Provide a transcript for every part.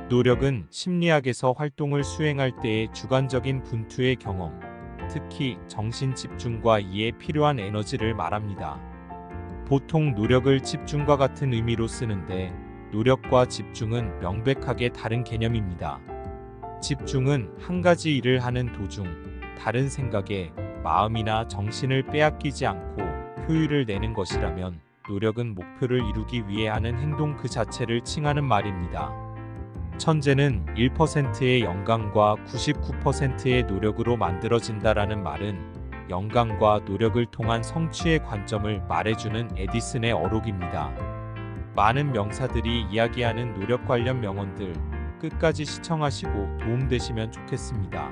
노력은 심리학에서 활동을 수행할 때의 주관적인 분투의 경험, 특히 정신 집중과 이에 필요한 에너지를 말합니다. 보통 노력을 집중과 같은 의미로 쓰는데 노력과 집중은 명백하게 다른 개념입니다. 집중은 한 가지 일을 하는 도중 다른 생각에 마음이나 정신을 빼앗기지 않고 효율을 내는 것이라면 노력은 목표를 이루기 위해 하는 행동 그 자체를 칭하는 말입니다. 천재는 1%의 영감과 99%의 노력으로 만들어진다라는 말은 영감과 노력을 통한 성취의 관점을 말해주는 에디슨의 어록입니다. 많은 명사들이 이야기하는 노력 관련 명언들 끝까지 시청하시고 도움되시면 좋겠습니다.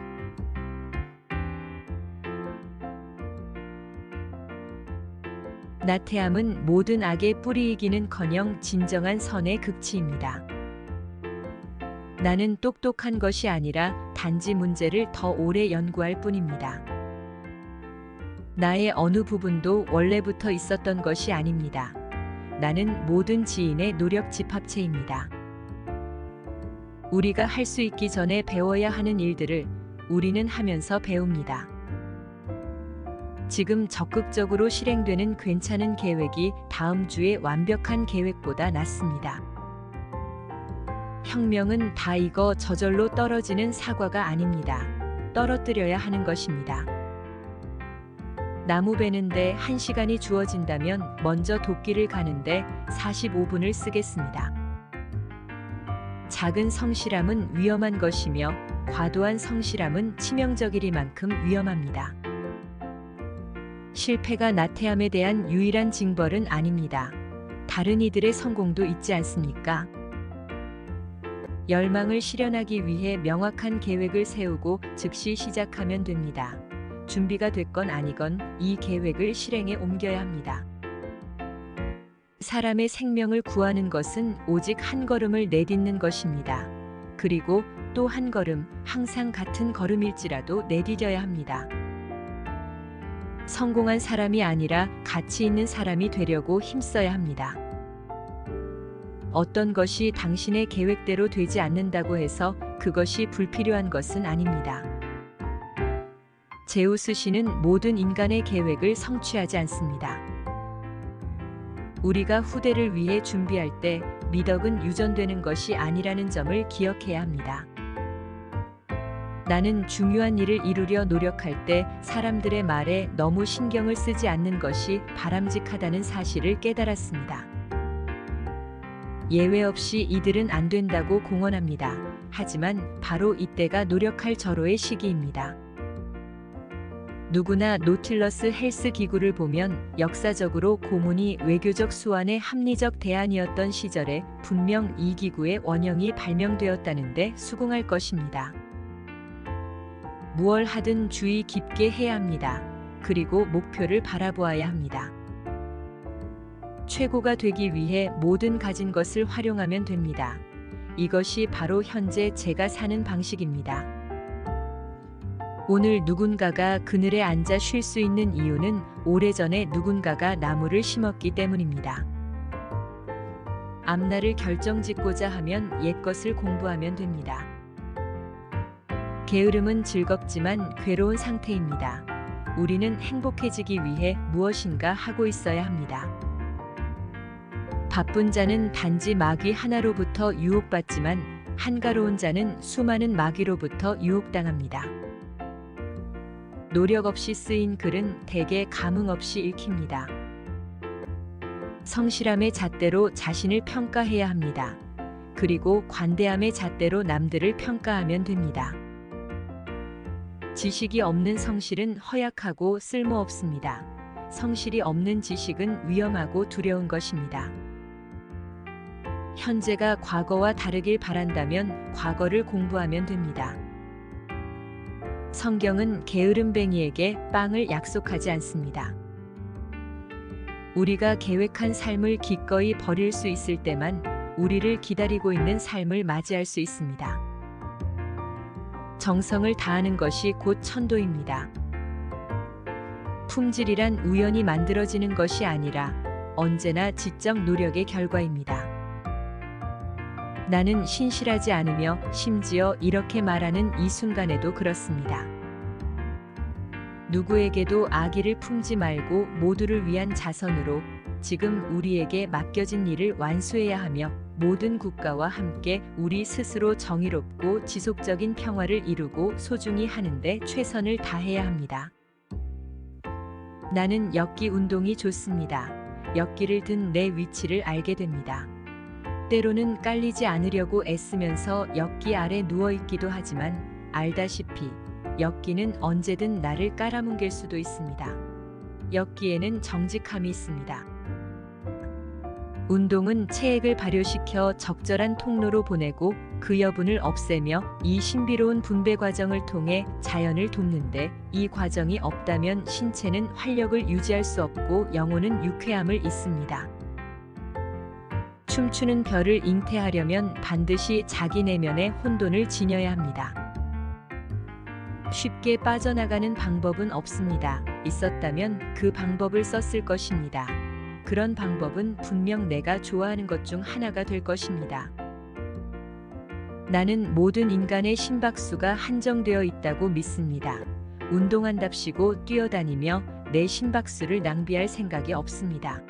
나태함은 모든 악의 뿌리이기는커녕 진정한 선의 극치입니다. 나는 똑똑한 것이 아니라 단지 문제를 더 오래 연구할 뿐입니다. 나의 어느 부분도 원래부터 있었던 것이 아닙니다. 나는 모든 지인의 노력 집합체입니다. 우리가 할 수 있기 전에 배워야 하는 일들을 우리는 하면서 배웁니다. 지금 적극적으로 실행되는 괜찮은 계획이 다음 주의 완벽한 계획보다 낫습니다. 혁명은 다 익어 저절로 떨어지는 사과가 아닙니다. 떨어뜨려야 하는 것입니다. 나무 베는데 1시간이 주어진다면 먼저 도끼를 가는데 45분을 쓰겠습니다. 작은 성실함은 위험한 것이며 과도한 성실함은 치명적이리만큼 위험합니다. 실패가 나태함에 대한 유일한 징벌은 아닙니다. 다른 이들의 성공도 있지 않습니까? 열망을 실현하기 위해 명확한 계획을 세우고 즉시 시작하면 됩니다. 준비가 됐건 아니건 이 계획을 실행에 옮겨야 합니다. 사람의 생명을 구하는 것은 오직 한 걸음을 내딛는 것입니다. 그리고 또 한 걸음, 항상 같은 걸음일지라도 내디뎌야 합니다. 성공한 사람이 아니라 가치 있는 사람이 되려고 힘써야 합니다. 어떤 것이 당신의 계획대로 되지 않는다고 해서 그것이 불필요한 것은 아닙니다. 제우스 신은 모든 인간의 계획을 성취하지 않습니다. 우리가 후대를 위해 준비할 때 미덕은 유전되는 것이 아니라는 점을 기억해야 합니다. 나는 중요한 일을 이루려 노력할 때 사람들의 말에 너무 신경을 쓰지 않는 것이 바람직하다는 사실을 깨달았습니다. 예외 없이 이들은 안 된다고 공언합니다. 하지만 바로 이때가 노력할 절호의 시기입니다. 누구나 노틸러스 헬스 기구를 보면 역사적으로 고문이 외교적 수완의 합리적 대안이었던 시절에 분명 이 기구의 원형이 발명되었다는데 수긍할 것입니다. 무얼 하든 주의 깊게 해야 합니다. 그리고 목표를 바라보아야 합니다. 최고가 되기 위해 모든 가진 것을 활용하면 됩니다. 이것이 바로 현재 제가 사는 방식입니다. 오늘 누군가가 그늘에 앉아 쉴 수 있는 이유는 오래전에 누군가가 나무를 심었기 때문입니다. 앞날을 결정짓고자 하면 옛것을 공부하면 됩니다. 게으름은 즐겁지만 괴로운 상태입니다. 우리는 행복해지기 위해 무엇인가 하고 있어야 합니다. 바쁜 자는 단지 마귀 하나로부터 유혹받지만 한가로운 자는 수많은 마귀로부터 유혹당합니다. 노력 없이 쓰인 글은 대개 감흥 없이 읽힙니다. 성실함의 잣대로 자신을 평가해야 합니다. 그리고 관대함의 잣대로 남들을 평가하면 됩니다. 지식이 없는 성실은 허약하고 쓸모없습니다. 성실이 없는 지식은 위험하고 두려운 것입니다. 현재가 과거와 다르길 바란다면 과거를 공부하면 됩니다. 성경은 게으름뱅이에게 빵을 약속하지 않습니다. 우리가 계획한 삶을 기꺼이 버릴 수 있을 때만 우리를 기다리고 있는 삶을 맞이할 수 있습니다. 정성을 다하는 것이 곧 천도입니다. 품질이란 우연히 만들어지는 것이 아니라 언제나 지적 노력의 결과입니다. 나는 신실하지 않으며 심지어 이렇게 말하는 이 순간에도 그렇습니다. 누구에게도 악의를 품지 말고 모두를 위한 자선으로 지금 우리에게 맡겨진 일을 완수해야 하며 모든 국가와 함께 우리 스스로 정의롭고 지속적인 평화를 이루고 소중히 하는데 최선을 다해야 합니다. 나는 엮기 운동이 좋습니다. 엮기를 든 내 위치를 알게 됩니다. 때로는 깔리지 않으려고 애쓰면서 엮기 아래 누워있기도 하지만 알다시피 엮기는 언제든 나를 깔아뭉갤 수도 있습니다. 엮기에는 정직함이 있습니다. 운동은 체액을 발효시켜 적절한 통로로 보내고 그 여분을 없애며 이 신비로운 분배 과정을 통해 자연을 돕는데 이 과정이 없다면 신체는 활력을 유지할 수 없고 영혼은 유쾌함을 잊습니다. 춤추는 별을 잉태하려면 반드시 자기 내면의 혼돈을 지녀야 합니다. 쉽게 빠져나가는 방법은 없습니다. 있었다면 그 방법을 썼을 것입니다. 그런 방법은 분명 내가 좋아하는 것 중 하나가 될 것입니다. 나는 모든 인간의 심박수가 한정되어 있다고 믿습니다. 운동한답시고 뛰어다니며 내 심박수를 낭비할 생각이 없습니다.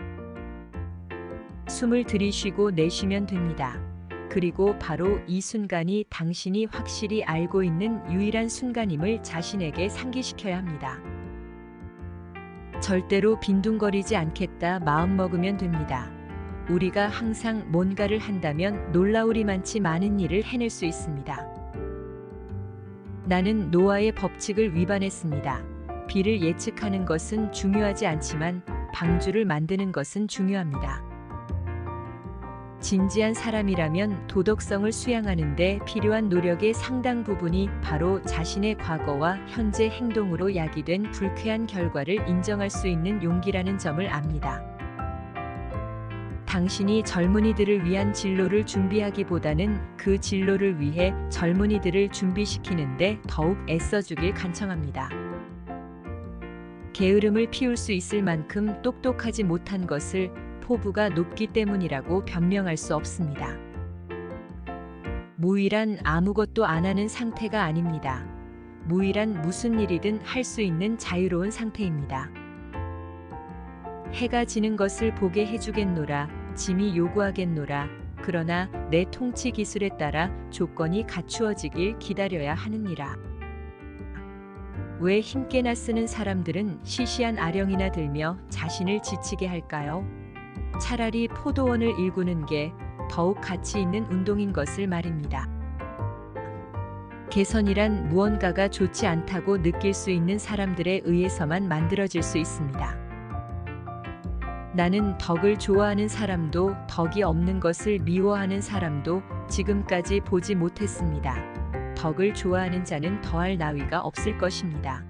숨을 들이쉬고 내쉬면 됩니다. 그리고 바로 이 순간이 당신이 확실히 알고 있는 유일한 순간임을 자신에게 상기시켜야 합니다. 절대로 빈둥거리지 않겠다 마음먹으면 됩니다. 우리가 항상 뭔가를 한다면 놀라우리만치 많은 일을 해낼 수 있습니다. 나는 노아의 법칙을 위반했습니다. 비를 예측하는 것은 중요하지 않지만 방주를 만드는 것은 중요합니다. 진지한 사람이라면 도덕성을 수양하는 데 필요한 노력의 상당 부분이 바로 자신의 과거와 현재 행동으로 야기된 불쾌한 결과를 인정할 수 있는 용기라는 점을 압니다. 당신이 젊은이들을 위한 진로를 준비하기보다는 그 진로를 위해 젊은이들을 준비시키는데 더욱 애써주길 간청합니다. 게으름을 피울 수 있을 만큼 똑똑하지 못한 것을 포부가 높기 때문이라고 변명할 수 없습니다. 무일한 아무것도 안 하는 상태가 아닙니다. 무일한 무슨 일이든 할 수 있는 자유로운 상태입니다. 해가 지는 것을 보게 해주겠노라, 짐이 요구하겠노라. 그러나 내 통치 기술에 따라 조건이 갖추어지길 기다려야 하느니라. 왜 힘께나 쓰는 사람들은 시시한 아령이나 들며 자신을 지치게 할까요? 차라리 포도원을 일구는 게 더욱 가치 있는 운동인 것을 말입니다. 개선이란 무언가가 좋지 않다고 느낄 수 있는 사람들에 의해서만 만들어질 수 있습니다. 나는 덕을 좋아하는 사람도 덕이 없는 것을 미워하는 사람도 지금까지 보지 못했습니다. 덕을 좋아하는 자는 더할 나위가 없을 것입니다.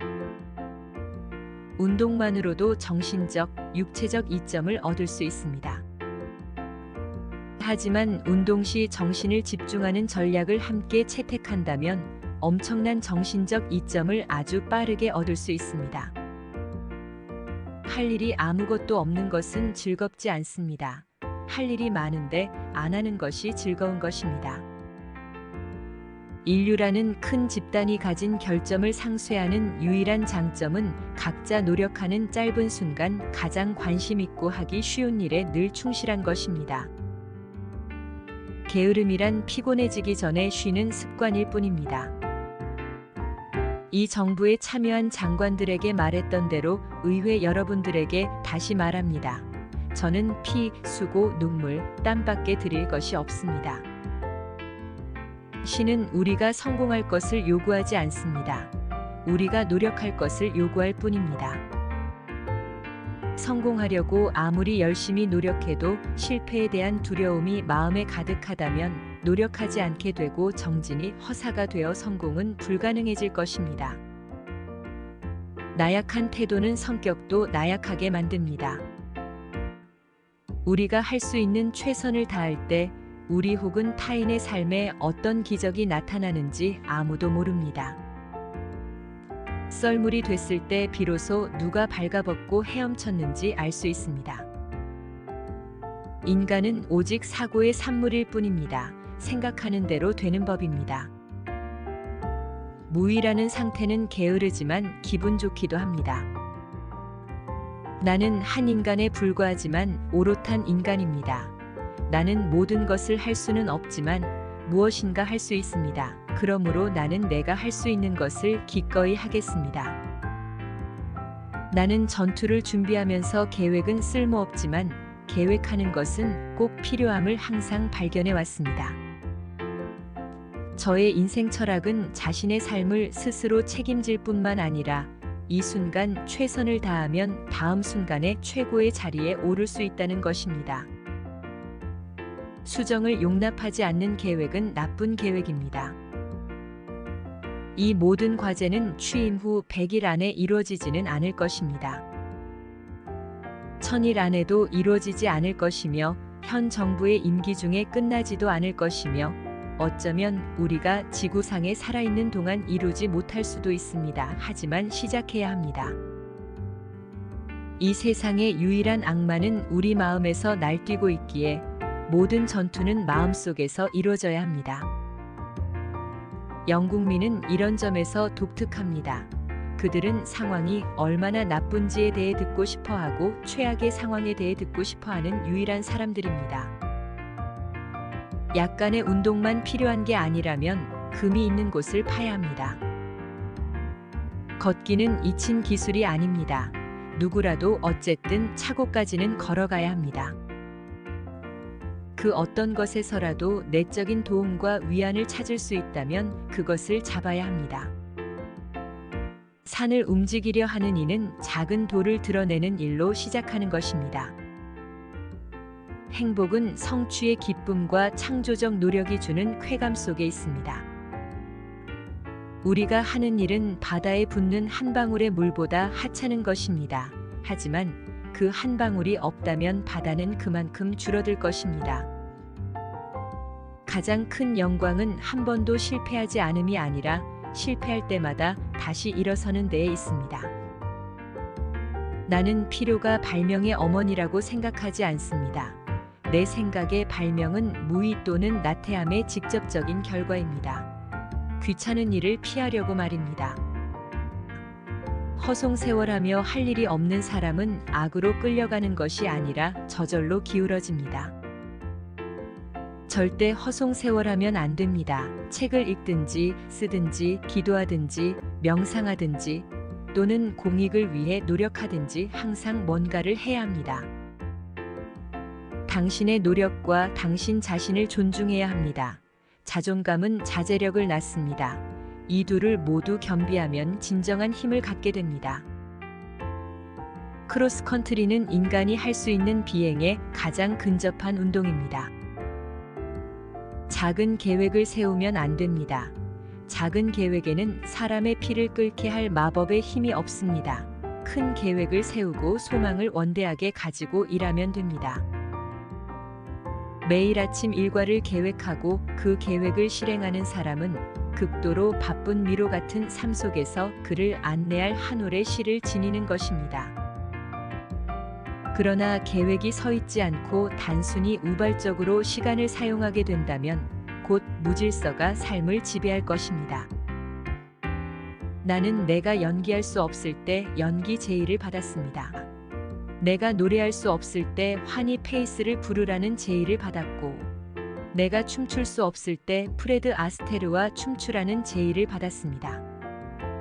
운동만으로도 정신적, 육체적 이점을 얻을 수 있습니다. 하지만 운동 시 정신을 집중하는 전략을 함께 채택한다면 엄청난 정신적 이점을 아주 빠르게 얻을 수 있습니다. 할 일이 아무것도 없는 것은 즐겁지 않습니다. 할 일이 많은데 안 하는 것이 즐거운 것입니다. 인류라는 큰 집단이 가진 결점을 상쇄하는 유일한 장점은 각자 노력하는 짧은 순간 가장 관심 있고 하기 쉬운 일에 늘 충실한 것입니다. 게으름이란 피곤해지기 전에 쉬는 습관일 뿐입니다. 이 정부에 참여한 장관들에게 말했던 대로 의회 여러분들에게 다시 말합니다. 저는 피, 수고, 눈물, 땀밖에 드릴 것이 없습니다. 신은 우리가 성공할 것을 요구하지 않습니다. 우리가 노력할 것을 요구할 뿐입니다. 성공하려고 아무리 열심히 노력해도 실패에 대한 두려움이 마음에 가득하다면 노력하지 않게 되고 정진이 허사가 되어 성공은 불가능해질 것입니다. 나약한 태도는 성격도 나약하게 만듭니다. 우리가 할 수 있는 최선을 다할 때 우리 혹은 타인의 삶에 어떤 기적이 나타나는지 아무도 모릅니다. 썰물이 됐을 때 비로소 누가 발가벗고 헤엄쳤는지 알 수 있습니다. 인간은 오직 사고의 산물일 뿐입니다. 생각하는 대로 되는 법입니다. 무의라는 상태는 게으르지만 기분 좋기도 합니다. 나는 한 인간에 불과하지만 오롯한 인간입니다. 나는 모든 것을 할 수는 없지만 무엇인가 할 수 있습니다. 그러므로 나는 내가 할 수 있는 것을 기꺼이 하겠습니다. 나는 전투를 준비하면서 계획은 쓸모없지만 계획하는 것은 꼭 필요함을 항상 발견해 왔습니다. 저의 인생 철학은 자신의 삶을 스스로 책임질 뿐만 아니라 이 순간 최선을 다하면 다음 순간에 최고의 자리에 오를 수 있다는 것입니다. 수정을 용납하지 않는 계획은 나쁜 계획입니다. 이 모든 과제는 취임 후 100일 안에 이루어지지는 않을 것입니다. 1000일 안에도 이루어지지 않을 것이며 현 정부의 임기 중에 끝나지도 않을 것이며 어쩌면 우리가 지구상에 살아있는 동안 이루지 못할 수도 있습니다. 하지만 시작해야 합니다. 이 세상의 유일한 악마는 우리 마음에서 날뛰고 있기에 모든 전투는 마음속에서 이루어져야 합니다. 영국민은 이런 점에서 독특합니다. 그들은 상황이 얼마나 나쁜지에 대해 듣고 싶어하고 최악의 상황에 대해 듣고 싶어하는 유일한 사람들입니다. 약간의 운동만 필요한 게 아니라면 금이 있는 곳을 파야 합니다. 걷기는 잊힌 기술이 아닙니다. 누구라도 어쨌든 차고까지는 걸어가야 합니다. 그 어떤 것에서라도 내적인 도움과 위안을 찾을 수 있다면 그것을 잡아야 합니다. 산을 움직이려 하는 이는 작은 돌을 드러내는 일로 시작하는 것입니다. 행복은 성취의 기쁨과 창조적 노력이 주는 쾌감 속에 있습니다. 우리가 하는 일은 바다에 붓는 한 방울의 물보다 하찮은 것입니다. 하지만 그 한 방울이 없다면 바다는 그만큼 줄어들 것입니다. 가장 큰 영광은 한 번도 실패하지 않음이 아니라 실패할 때마다 다시 일어서는 데에 있습니다. 나는 필요가 발명의 어머니라고 생각하지 않습니다. 내 생각의 발명은 무의 또는 나태함의 직접적인 결과입니다. 귀찮은 일을 피하려고 말입니다. 허송세월하며 할 일이 없는 사람은 악으로 끌려가는 것이 아니라 저절로 기울어집니다. 절대 허송세월하면 안 됩니다. 책을 읽든지 쓰든지 기도하든지 명상하든지 또는 공익을 위해 노력하든지 항상 뭔가를 해야 합니다. 당신의 노력과 당신 자신을 존중해야 합니다. 자존감은 자제력을 낳습니다. 이 둘을 모두 겸비하면 진정한 힘을 갖게 됩니다. 크로스컨트리는 인간이 할 수 있는 비행에 가장 근접한 운동입니다. 작은 계획을 세우면 안 됩니다. 작은 계획에는 사람의 피를 끓게 할 마법의 힘이 없습니다. 큰 계획을 세우고 소망을 원대하게 가지고 일하면 됩니다. 매일 아침 일과를 계획하고 그 계획을 실행하는 사람은 극도로 바쁜 미로 같은 삶 속에서 그를 안내할 한 올의 시를 지니는 것입니다. 그러나 계획이 서 있지 않고 단순히 우발적으로 시간을 사용하게 된다면 곧 무질서가 삶을 지배할 것입니다. 나는 내가 연기할 수 없을 때 연기 제의를 받았습니다. 내가 노래할 수 없을 때 환희 페이스를 부르라는 제의를 받았고, 내가 춤출 수 없을 때 프레드 아스테르와 춤추라는 제의를 받았습니다.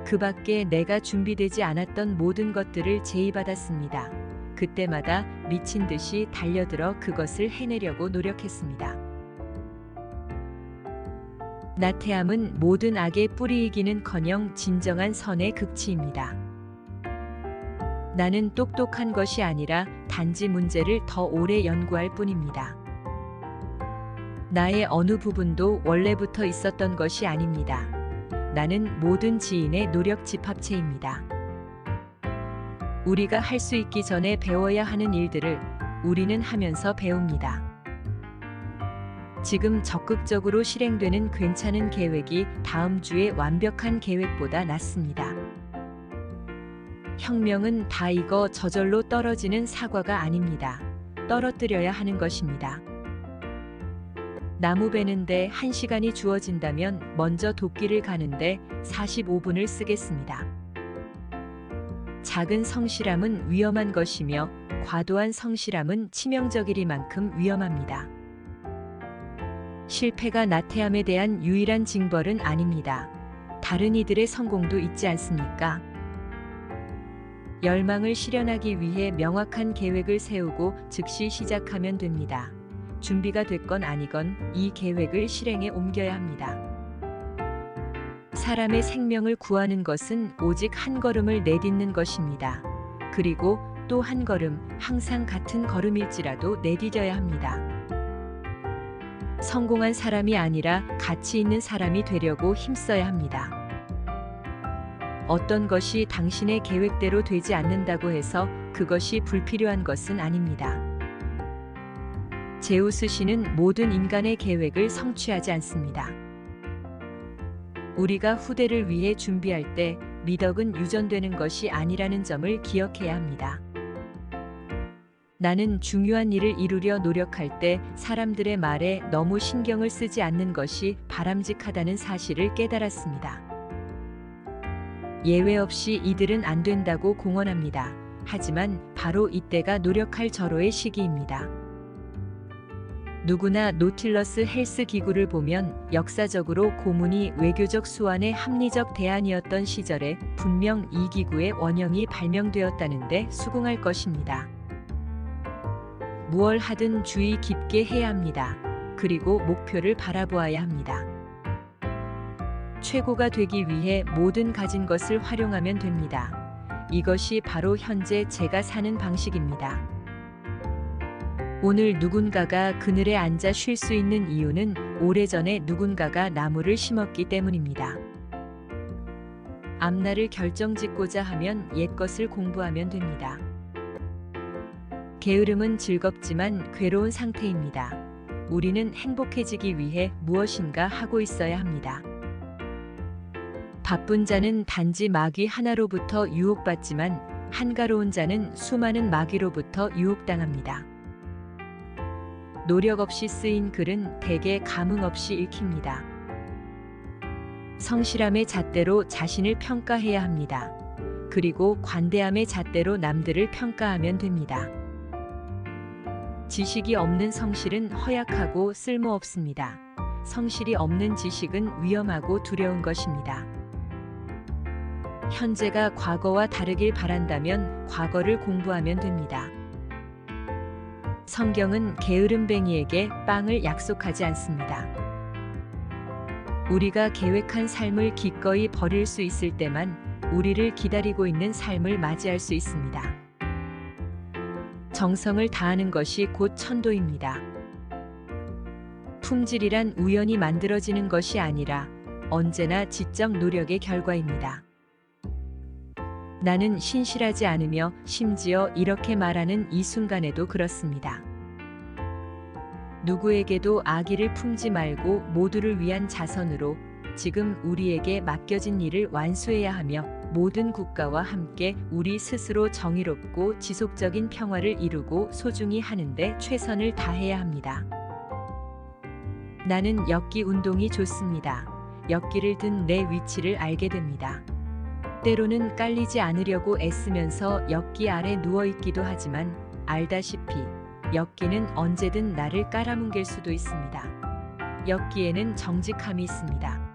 그 밖에 내가 준비되지 않았던 모든 것들을 제의받았습니다. 그때마다 미친 듯이 달려들어 그것을 해내려고 노력했습니다. 나태함은 모든 악의 뿌리이기는커녕 진정한 선의 극치입니다. 나는 똑똑한 것이 아니라 단지 문제를 더 오래 연구할 뿐입니다. 나의 어느 부분도 원래부터 있었던 것이 아닙니다. 나는 모든 지인의 노력 집합체입니다. 우리가 할 수 있기 전에 배워야 하는 일들을 우리는 하면서 배웁니다. 지금 적극적으로 실행되는 괜찮은 계획이 다음 주의 완벽한 계획보다 낫습니다. 혁명은 다 익어 저절로 떨어지는 사과가 아닙니다. 떨어뜨려야 하는 것입니다. 나무 베는데 1시간이 주어진다면 먼저 도끼를 가는데 45분을 쓰겠습니다. 작은 성실함은 위험한 것이며 과도한 성실함은 치명적이리만큼 위험합니다. 실패가 나태함에 대한 유일한 징벌은 아닙니다. 다른 이들의 성공도 있지 않습니까? 열망을 실현하기 위해 명확한 계획을 세우고 즉시 시작하면 됩니다. 준비가 됐건 아니건 이 계획을 실행에 옮겨야 합니다. 사람의 생명을 구하는 것은 오직 한 걸음을 내딛는 것입니다. 그리고 또 한 걸음, 항상 같은 걸음일지라도 내디뎌야 합니다. 성공한 사람이 아니라 가치 있는 사람이 되려고 힘써야 합니다. 어떤 것이 당신의 계획대로 되지 않는다고 해서 그것이 불필요한 것은 아닙니다. 제우스 신은 모든 인간의 계획을 성취하지 않습니다. 우리가 후대를 위해 준비할 때 미덕은 유전되는 것이 아니라는 점을 기억해야 합니다. 나는 중요한 일을 이루려 노력할 때 사람들의 말에 너무 신경을 쓰지 않는 것이 바람직하다는 사실을 깨달았습니다. 예외 없이 이들은 안 된다고 공언합니다. 하지만 바로 이때가 노력할 절호의 시기입니다. 누구나 노틸러스 헬스 기구를 보면 역사적으로 고문이 외교적 수완의 합리적 대안이었던 시절에 분명 이 기구의 원형이 발명되었다는데 수긍할 것입니다. 무얼 하든 주의 깊게 해야 합니다. 그리고 목표를 바라보아야 합니다. 최고가 되기 위해 모든 가진 것을 활용하면 됩니다. 이것이 바로 현재 제가 사는 방식입니다. 오늘 누군가가 그늘에 앉아 쉴 수 있는 이유는 오래전에 누군가가 나무를 심었기 때문입니다. 앞날을 결정짓고자 하면 옛것을 공부하면 됩니다. 게으름은 즐겁지만 괴로운 상태입니다. 우리는 행복해지기 위해 무엇인가 하고 있어야 합니다. 바쁜 자는 단지 마귀 하나로부터 유혹받지만 한가로운 자는 수많은 마귀로부터 유혹당합니다. 노력 없이 쓰인 글은 대개 감흥 없이 읽힙니다. 성실함의 잣대로 자신을 평가해야 합니다. 그리고 관대함의 잣대로 남들을 평가하면 됩니다. 지식이 없는 성실은 허약하고 쓸모없습니다. 성실이 없는 지식은 위험하고 두려운 것입니다. 현재가 과거와 다르길 바란다면 과거를 공부하면 됩니다. 성경은 게으름뱅이에게 빵을 약속하지 않습니다. 우리가 계획한 삶을 기꺼이 버릴 수 있을 때만 우리를 기다리고 있는 삶을 맞이할 수 있습니다. 정성을 다하는 것이 곧 천도입니다. 품질이란 우연히 만들어지는 것이 아니라 언제나 지적 노력의 결과입니다. 나는 신실하지 않으며 심지어 이렇게 말하는 이 순간에도 그렇습니다. 누구에게도 악의를 품지 말고 모두를 위한 자선으로 지금 우리에게 맡겨진 일을 완수해야 하며 모든 국가와 함께 우리 스스로 정의롭고 지속적인 평화를 이루고 소중히 하는데 최선을 다해야 합니다. 나는 엮기 운동이 좋습니다. 엮기를 든 내 위치를 알게 됩니다. 때로는 깔리지 않으려고 애쓰면서 엮기 아래 누워있기도 하지만 알다시피 엮기는 언제든 나를 깔아뭉갤 수도 있습니다. 엮기에는 정직함이 있습니다.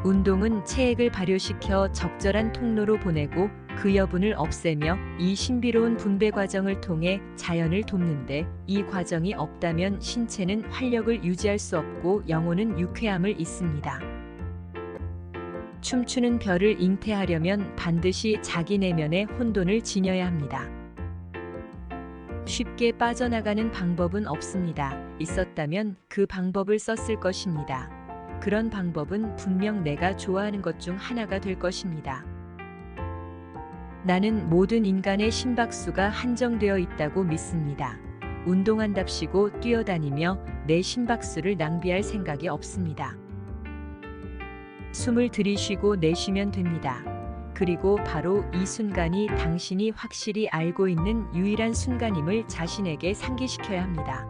운동은 체액을 발효시켜 적절한 통로로 보내고 그 여분을 없애며 이 신비로운 분배 과정을 통해 자연을 돕는데 이 과정이 없다면 신체는 활력을 유지할 수 없고 영혼은 유쾌함을 잊습니다. 춤추는 별을 잉태하려면 반드시 자기 내면의 혼돈을 지녀야 합니다. 쉽게 빠져나가는 방법은 없습니다. 있었다면 그 방법을 썼을 것입니다. 그런 방법은 분명 내가 좋아하는 것 중 하나가 될 것입니다. 나는 모든 인간의 심박수가 한정되어 있다고 믿습니다. 운동한답시고 뛰어다니며 내 심박수를 낭비할 생각이 없습니다. 숨을 들이쉬고 내쉬면 됩니다. 그리고 바로 이 순간이 당신이 확실히 알고 있는 유일한 순간임을 자신에게 상기시켜야 합니다.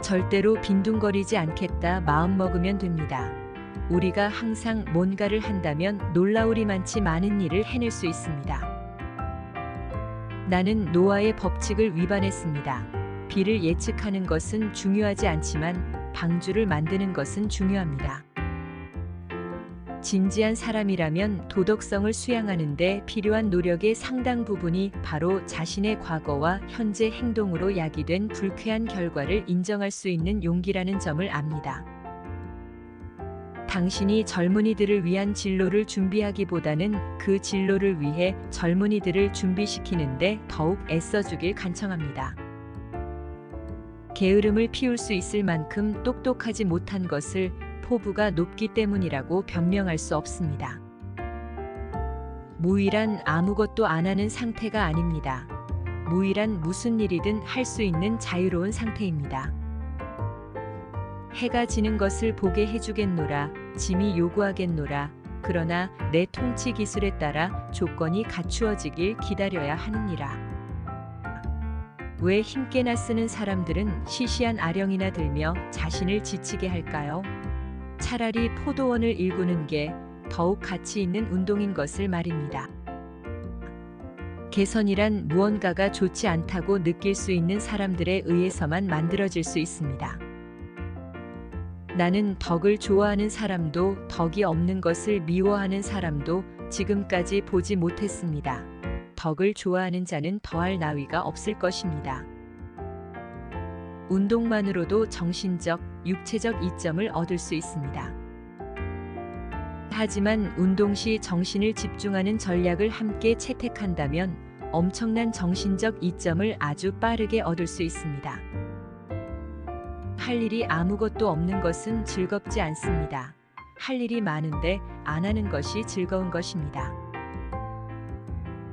절대로 빈둥거리지 않겠다 마음먹으면 됩니다. 우리가 항상 뭔가를 한다면 놀라우리만치 많은 일을 해낼 수 있습니다. 나는 노아의 법칙을 위반했습니다. 비를 예측하는 것은 중요하지 않지만 방주를 만드는 것은 중요합니다. 진지한 사람이라면 도덕성을 수양하는데 필요한 노력의 상당 부분이 바로 자신의 과거와 현재 행동으로 야기된 불쾌한 결과를 인정할 수 있는 용기라는 점을 압니다. 당신이 젊은이들을 위한 진로를 준비하기보다는 그 진로를 위해 젊은이들을 준비시키는데 더욱 애써주길 간청합니다. 게으름을 피울 수 있을 만큼 똑똑하지 못한 것을 포부가 높기 때문이라고 변명할 수 없습니다. 무의란 아무것도 안 하는 상태가 아닙니다. 무의란 무슨 일이든 할 수 있는 자유로운 상태입니다. 해가 지는 것을 보게 해주겠노라, 짐이 요구하겠노라. 그러나 내 통치 기술에 따라 조건이 갖추어지길 기다려야 하느니라. 왜 힘께나 쓰는 사람들은 시시한 아령이나 들며 자신을 지치게 할까요? 차라리 포도원을 일구는 게 더욱 가치 있는 운동인 것을 말입니다. 개선이란 무언가가 좋지 않다고 느낄 수 있는 사람들에 의해서만 만들어질 수 있습니다. 나는 덕을 좋아하는 사람도 덕이 없는 것을 미워하는 사람도 지금까지 보지 못했습니다. 덕을 좋아하는 자는 더할 나위가 없을 것입니다. 운동만으로도 정신적, 육체적 이점을 얻을 수 있습니다. 하지만 운동 시 정신을 집중하는 전략을 함께 채택한다면 엄청난 정신적 이점을 아주 빠르게 얻을 수 있습니다. 할 일이 아무것도 없는 것은 즐겁지 않습니다. 할 일이 많은데 안 하는 것이 즐거운 것입니다.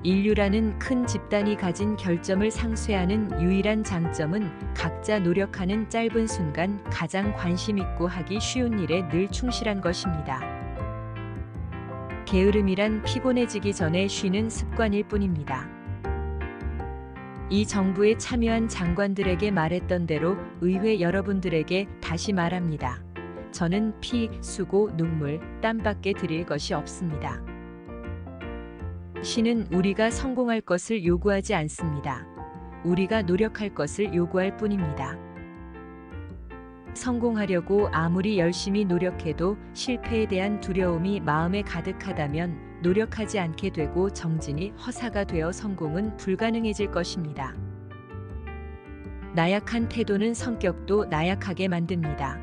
인류라는 큰 집단이 가진 결점을 상쇄하는 유일한 장점은 각자 노력하는 짧은 순간 가장 관심 있고 하기 쉬운 일에 늘 충실한 것입니다. 게으름이란 피곤해지기 전에 쉬는 습관일 뿐입니다. 이 정부에 참여한 장관들에게 말했던 대로 의회 여러분들에게 다시 말합니다. 저는 피, 수고, 눈물, 땀밖에 드릴 것이 없습니다. 신은 우리가 성공할 것을 요구하지 않습니다. 우리가 노력할 것을 요구할 뿐입니다. 성공하려고 아무리 열심히 노력해도 실패에 대한 두려움이 마음에 가득하다면 노력하지 않게 되고 정진이 허사가 되어 성공은 불가능해질 것입니다. 나약한 태도는 성격도 나약하게 만듭니다.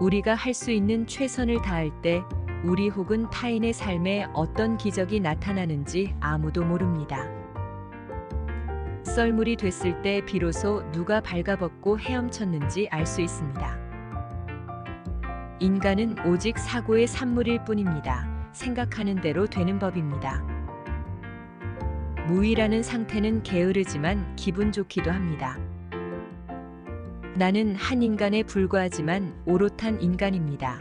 우리가 할 수 있는 최선을 다할 때 우리 혹은 타인의 삶에 어떤 기적이 나타나는지 아무도 모릅니다. 썰물이 됐을 때 비로소 누가 발가벗고 헤엄쳤는지 알 수 있습니다. 인간은 오직 사고의 산물일 뿐입니다. 생각하는 대로 되는 법입니다. 무의라는 상태는 게으르지만 기분 좋기도 합니다. 나는 한 인간에 불과하지만 오롯한 인간입니다.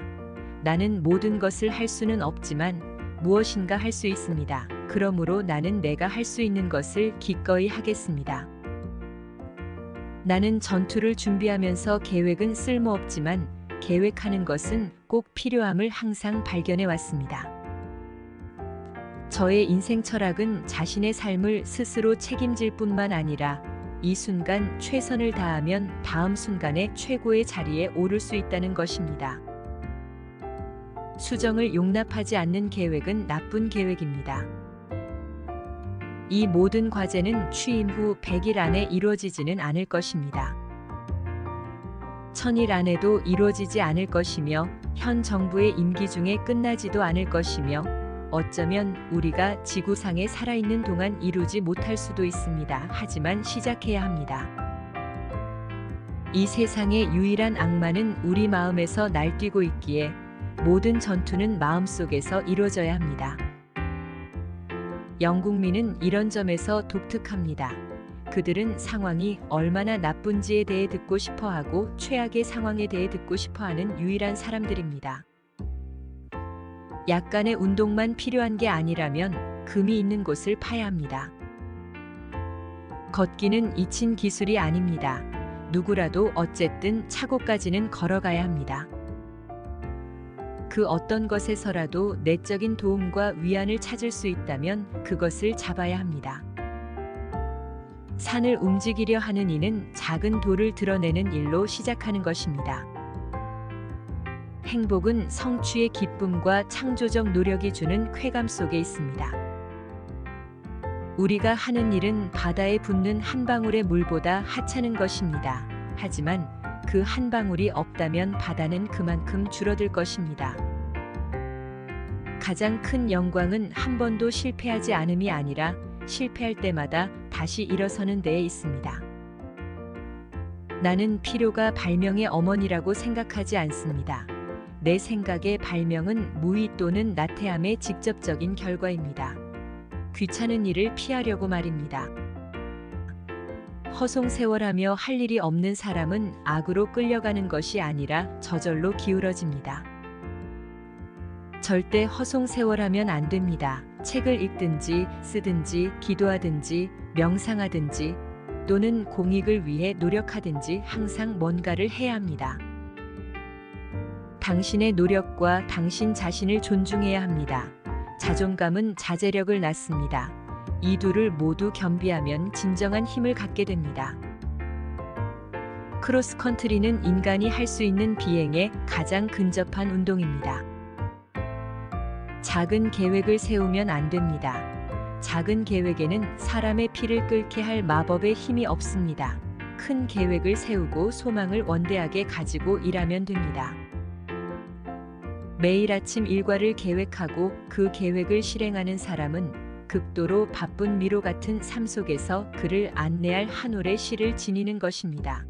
나는 모든 것을 할 수는 없지만 무엇인가 할 수 있습니다. 그러므로 나는 내가 할 수 있는 것을 기꺼이 하겠습니다. 나는 전투를 준비하면서 계획은 쓸모없지만 계획하는 것은 꼭 필요함을 항상 발견해 왔습니다. 저의 인생 철학은 자신의 삶을 스스로 책임질 뿐만 아니라 이 순간 최선을 다하면 다음 순간에 최고의 자리에 오를 수 있다는 것입니다. 수정을 용납하지 않는 계획은 나쁜 계획입니다. 이 모든 과제는 취임 후 100일 안에 이루어지지는 않을 것입니다. 1000일 안에도 이루어지지 않을 것이며 현 정부의 임기 중에 끝나지도 않을 것이며 어쩌면 우리가 지구상에 살아있는 동안 이루지 못할 수도 있습니다. 하지만 시작해야 합니다. 이 세상의 유일한 악마는 우리 마음에서 날뛰고 있기에 모든 전투는 마음속에서 이루어져야 합니다. 영국민은 이런 점에서 독특합니다. 그들은 상황이 얼마나 나쁜지에 대해 듣고 싶어하고 최악의 상황에 대해 듣고 싶어하는 유일한 사람들입니다. 약간의 운동만 필요한 게 아니라면 금이 있는 곳을 파야 합니다. 걷기는 잊힌 기술이 아닙니다. 누구라도 어쨌든 차고까지는 걸어가야 합니다. 그 어떤 것에서라도 내적인 도움과 위안을 찾을 수 있다면 그것을 잡아야 합니다. 산을 움직이려 하는 이는 작은 돌을 드러내는 일로 시작하는 것입니다. 행복은 성취의 기쁨과 창조적 노력이 주는 쾌감 속에 있습니다. 우리가 하는 일은 바다에 붓는 한 방울의 물보다 하찮은 것입니다. 하지만 그 한 방울이 없다면 바다는 그만큼 줄어들 것입니다. 가장 큰 영광은 한 번도 실패하지 않음이 아니라 실패할 때마다 다시 일어서는 데에 있습니다. 나는 필요가 발명의 어머니라고 생각하지 않습니다. 내 생각의 발명은 무의 또는 나태함의 직접적인 결과입니다. 귀찮은 일을 피하려고 말입니다. 허송세월하며 할 일이 없는 사람은 악으로 끌려가는 것이 아니라 저절로 기울어집니다. 절대 허송세월하면 안 됩니다. 책을 읽든지 쓰든지 기도하든지 명상하든지 또는 공익을 위해 노력하든지 항상 뭔가를 해야 합니다. 당신의 노력과 당신 자신을 존중해야 합니다. 자존감은 자제력을 낳습니다. 이 둘을 모두 겸비하면 진정한 힘을 갖게 됩니다. 크로스컨트리는 인간이 할 수 있는 비행에 가장 근접한 운동입니다. 작은 계획을 세우면 안 됩니다. 작은 계획에는 사람의 피를 끓게 할 마법의 힘이 없습니다. 큰 계획을 세우고 소망을 원대하게 가지고 일하면 됩니다. 매일 아침 일과를 계획하고 그 계획을 실행하는 사람은 극도로 바쁜 미로 같은 삶 속에서 그를 안내할 한 올의 시를 지니는 것입니다.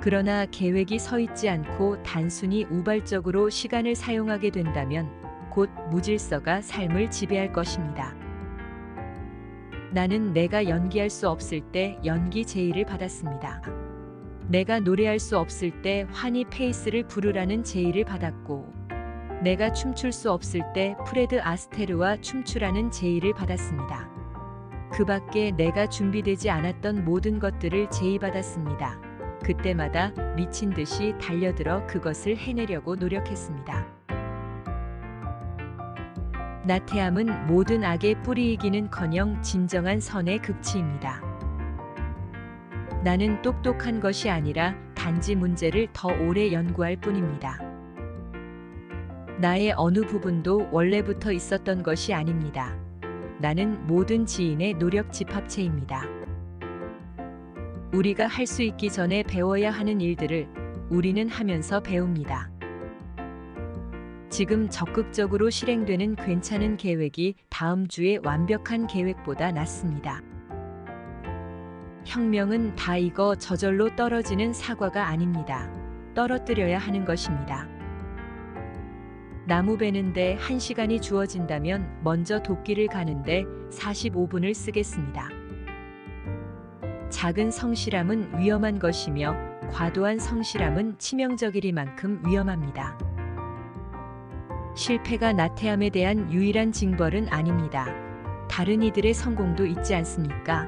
그러나 계획이 서 있지 않고 단순히 우발적으로 시간을 사용하게 된다면 곧 무질서가 삶을 지배할 것입니다. 나는 내가 연기할 수 없을 때 연기 제의를 받았습니다. 내가 노래할 수 없을 때 환희 페이스를 부르라는 제의를 받았고, 내가 춤출 수 없을 때 프레드 아스테르와 춤추라는 제의를 받았습니다. 그 밖에 내가 준비되지 않았던 모든 것들을 제의받았습니다. 그때마다 미친 듯이 달려들어 그것을 해내려고 노력했습니다. 나태함은 모든 악의 뿌리이기는커녕 진정한 선의 극치입니다. 나는 똑똑한 것이 아니라 단지 문제를 더 오래 연구할 뿐입니다. 나의 어느 부분도 원래부터 있었던 것이 아닙니다. 나는 모든 지인의 노력 집합체입니다. 우리가 할 수 있기 전에 배워야 하는 일들을 우리는 하면서 배웁니다. 지금 적극적으로 실행되는 괜찮은 계획이 다음 주의 완벽한 계획보다 낫습니다. 혁명은 다 익어 저절로 떨어지는 사과가 아닙니다. 떨어뜨려야 하는 것입니다. 나무 베는데 1시간이 주어진다면 먼저 도끼를 가는데 45분을 쓰겠습니다. 작은 성실함은 위험한 것이며 과도한 성실함은 치명적이리만큼 위험합니다. 실패가 나태함에 대한 유일한 징벌은 아닙니다. 다른 이들의 성공도 있지 않습니까?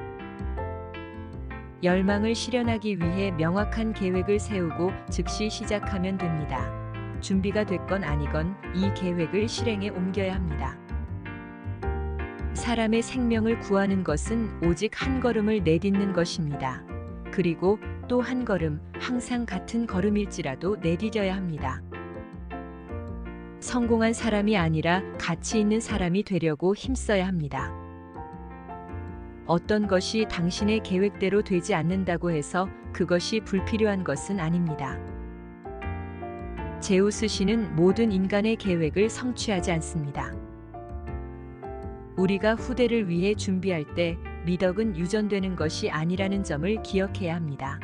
열망을 실현하기 위해 명확한 계획을 세우고 즉시 시작하면 됩니다. 준비가 됐건 아니건 이 계획을 실행에 옮겨야 합니다. 사람의 생명을 구하는 것은 오직 한 걸음을 내딛는 것입니다. 그리고 또 한 걸음, 항상 같은 걸음일지라도 내디뎌야 합니다. 성공한 사람이 아니라 가치 있는 사람이 되려고 힘써야 합니다. 어떤 것이 당신의 계획대로 되지 않는다고 해서 그것이 불필요한 것은 아닙니다. 제우스 신은 모든 인간의 계획을 성취하지 않습니다. 우리가 후대를 위해 준비할 때 미덕은 유전되는 것이 아니라는 점을 기억해야 합니다.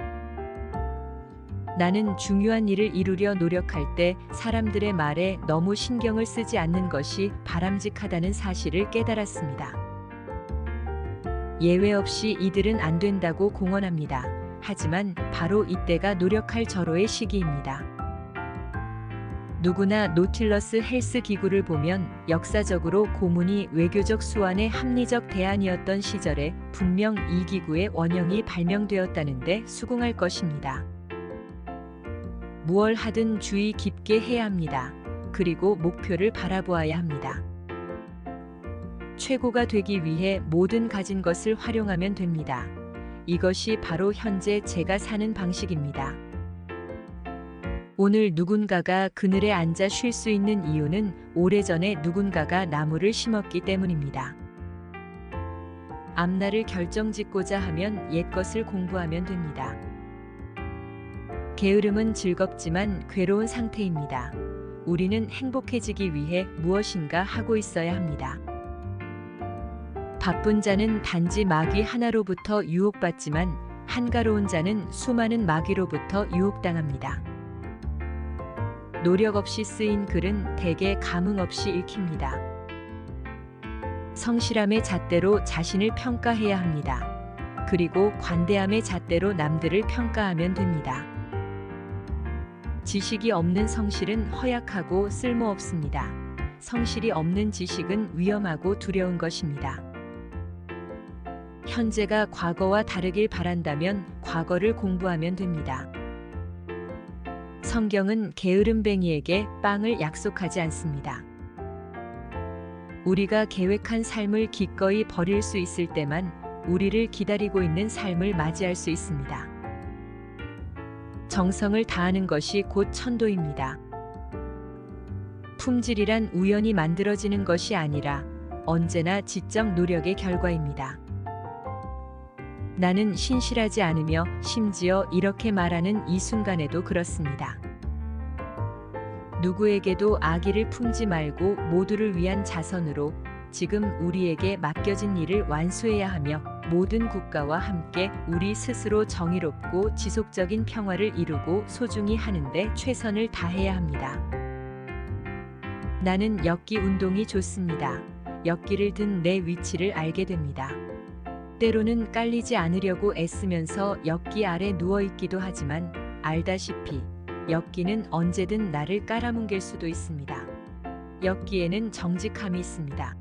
나는 중요한 일을 이루려 노력할 때 사람들의 말에 너무 신경을 쓰지 않는 것이 바람직하다는 사실을 깨달았습니다. 예외 없이 이들은 안 된다고 공언합니다. 하지만 바로 이때가 노력할 절호의 시기입니다. 누구나 노틸러스 헬스 기구를 보면 역사적으로 고문이 외교적 수완의 합리적 대안이었던 시절에 분명 이 기구의 원형이 발명되었다는데 수긍할 것입니다. 무얼 하든 주의 깊게 해야 합니다. 그리고 목표를 바라보아야 합니다. 최고가 되기 위해 모든 가진 것을 활용하면 됩니다. 이것이 바로 현재 제가 사는 방식입니다. 오늘 누군가가 그늘에 앉아 쉴 수 있는 이유는 오래전에 누군가가 나무를 심었기 때문입니다. 앞날을 결정짓고자 하면 옛것을 공부하면 됩니다. 게으름은 즐겁지만 괴로운 상태입니다. 우리는 행복해지기 위해 무엇인가 하고 있어야 합니다. 바쁜 자는 단지 마귀 하나로부터 유혹받지만 한가로운 자는 수많은 마귀로부터 유혹당합니다. 노력 없이 쓰인 글은 대개 감흥 없이 읽힙니다. 성실함의 잣대로 자신을 평가해야 합니다. 그리고 관대함의 잣대로 남들을 평가하면 됩니다. 지식이 없는 성실은 허약하고 쓸모없습니다. 성실이 없는 지식은 위험하고 두려운 것입니다. 현재가 과거와 다르길 바란다면 과거를 공부하면 됩니다. 성경은 게으름뱅이에게 빵을 약속하지 않습니다. 우리가 계획한 삶을 기꺼이 버릴 수 있을 때만 우리를 기다리고 있는 삶을 맞이할 수 있습니다. 정성을 다하는 것이 곧 천도입니다. 품질이란 우연히 만들어지는 것이 아니라 언제나 지적 노력의 결과입니다. 나는 신실하지 않으며 심지어 이렇게 말하는 이 순간에도 그렇습니다. 누구에게도 악의를 품지 말고 모두를 위한 자선으로 지금 우리에게 맡겨진 일을 완수해야 하며 모든 국가와 함께 우리 스스로 정의롭고 지속적인 평화를 이루고 소중히 하는데 최선을 다해야 합니다. 나는 엮기 운동이 좋습니다. 엮기를 든 내 위치를 알게 됩니다. 때로는 깔리지 않으려고 애쓰면서 엮기 아래 누워있기도 하지만 알다시피 엮기는 언제든 나를 깔아뭉갤 수도 있습니다. 엮기에는 정직함이 있습니다.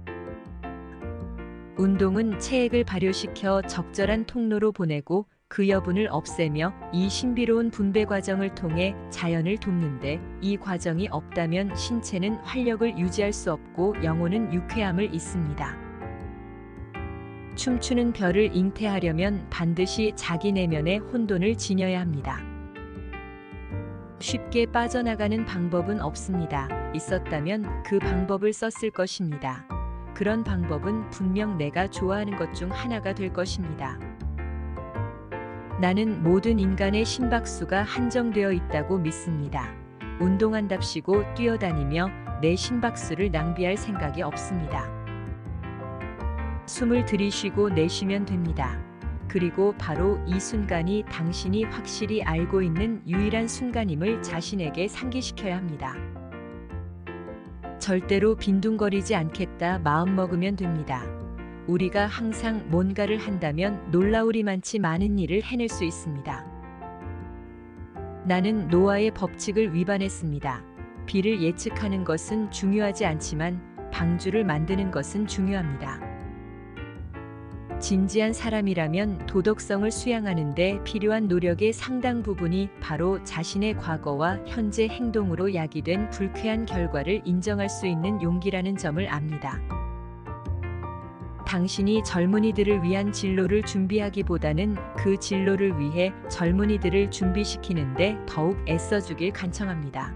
운동은 체액을 발효시켜 적절한 통로로 보내고 그 여분을 없애며 이 신비로운 분배 과정을 통해 자연을 돕는데 이 과정이 없다면 신체는 활력을 유지할 수 없고 영혼은 유쾌함을 잊습니다. 춤추는 별을 잉태하려면 반드시 자기 내면의 혼돈을 지녀야 합니다. 쉽게 빠져나가는 방법은 없습니다. 있었다면 그 방법을 썼을 것입니다. 그런 방법은 분명 내가 좋아하는 것 중 하나가 될 것입니다. 나는 모든 인간의 심박수가 한정되어 있다고 믿습니다. 운동한답시고 뛰어다니며 내 심박수를 낭비할 생각이 없습니다. 숨을 들이쉬고 내쉬면 됩니다. 그리고 바로 이 순간이 당신이 확실히 알고 있는 유일한 순간임을 자신에게 상기시켜야 합니다. 절대로 빈둥거리지 않겠다 마음먹으면 됩니다. 우리가 항상 뭔가를 한다면 놀라우리만치 많은 일을 해낼 수 있습니다. 나는 노아의 법칙을 위반했습니다. 비를 예측하는 것은 중요하지 않지만 방주를 만드는 것은 중요합니다. 진지한 사람이라면 도덕성을 수양하는 데 필요한 노력의 상당 부분이 바로 자신의 과거와 현재 행동으로 야기된 불쾌한 결과를 인정할 수 있는 용기라는 점을 압니다. 당신이 젊은이들을 위한 진로를 준비하기보다는 그 진로를 위해 젊은이들을 준비시키는데 더욱 애써주길 간청합니다.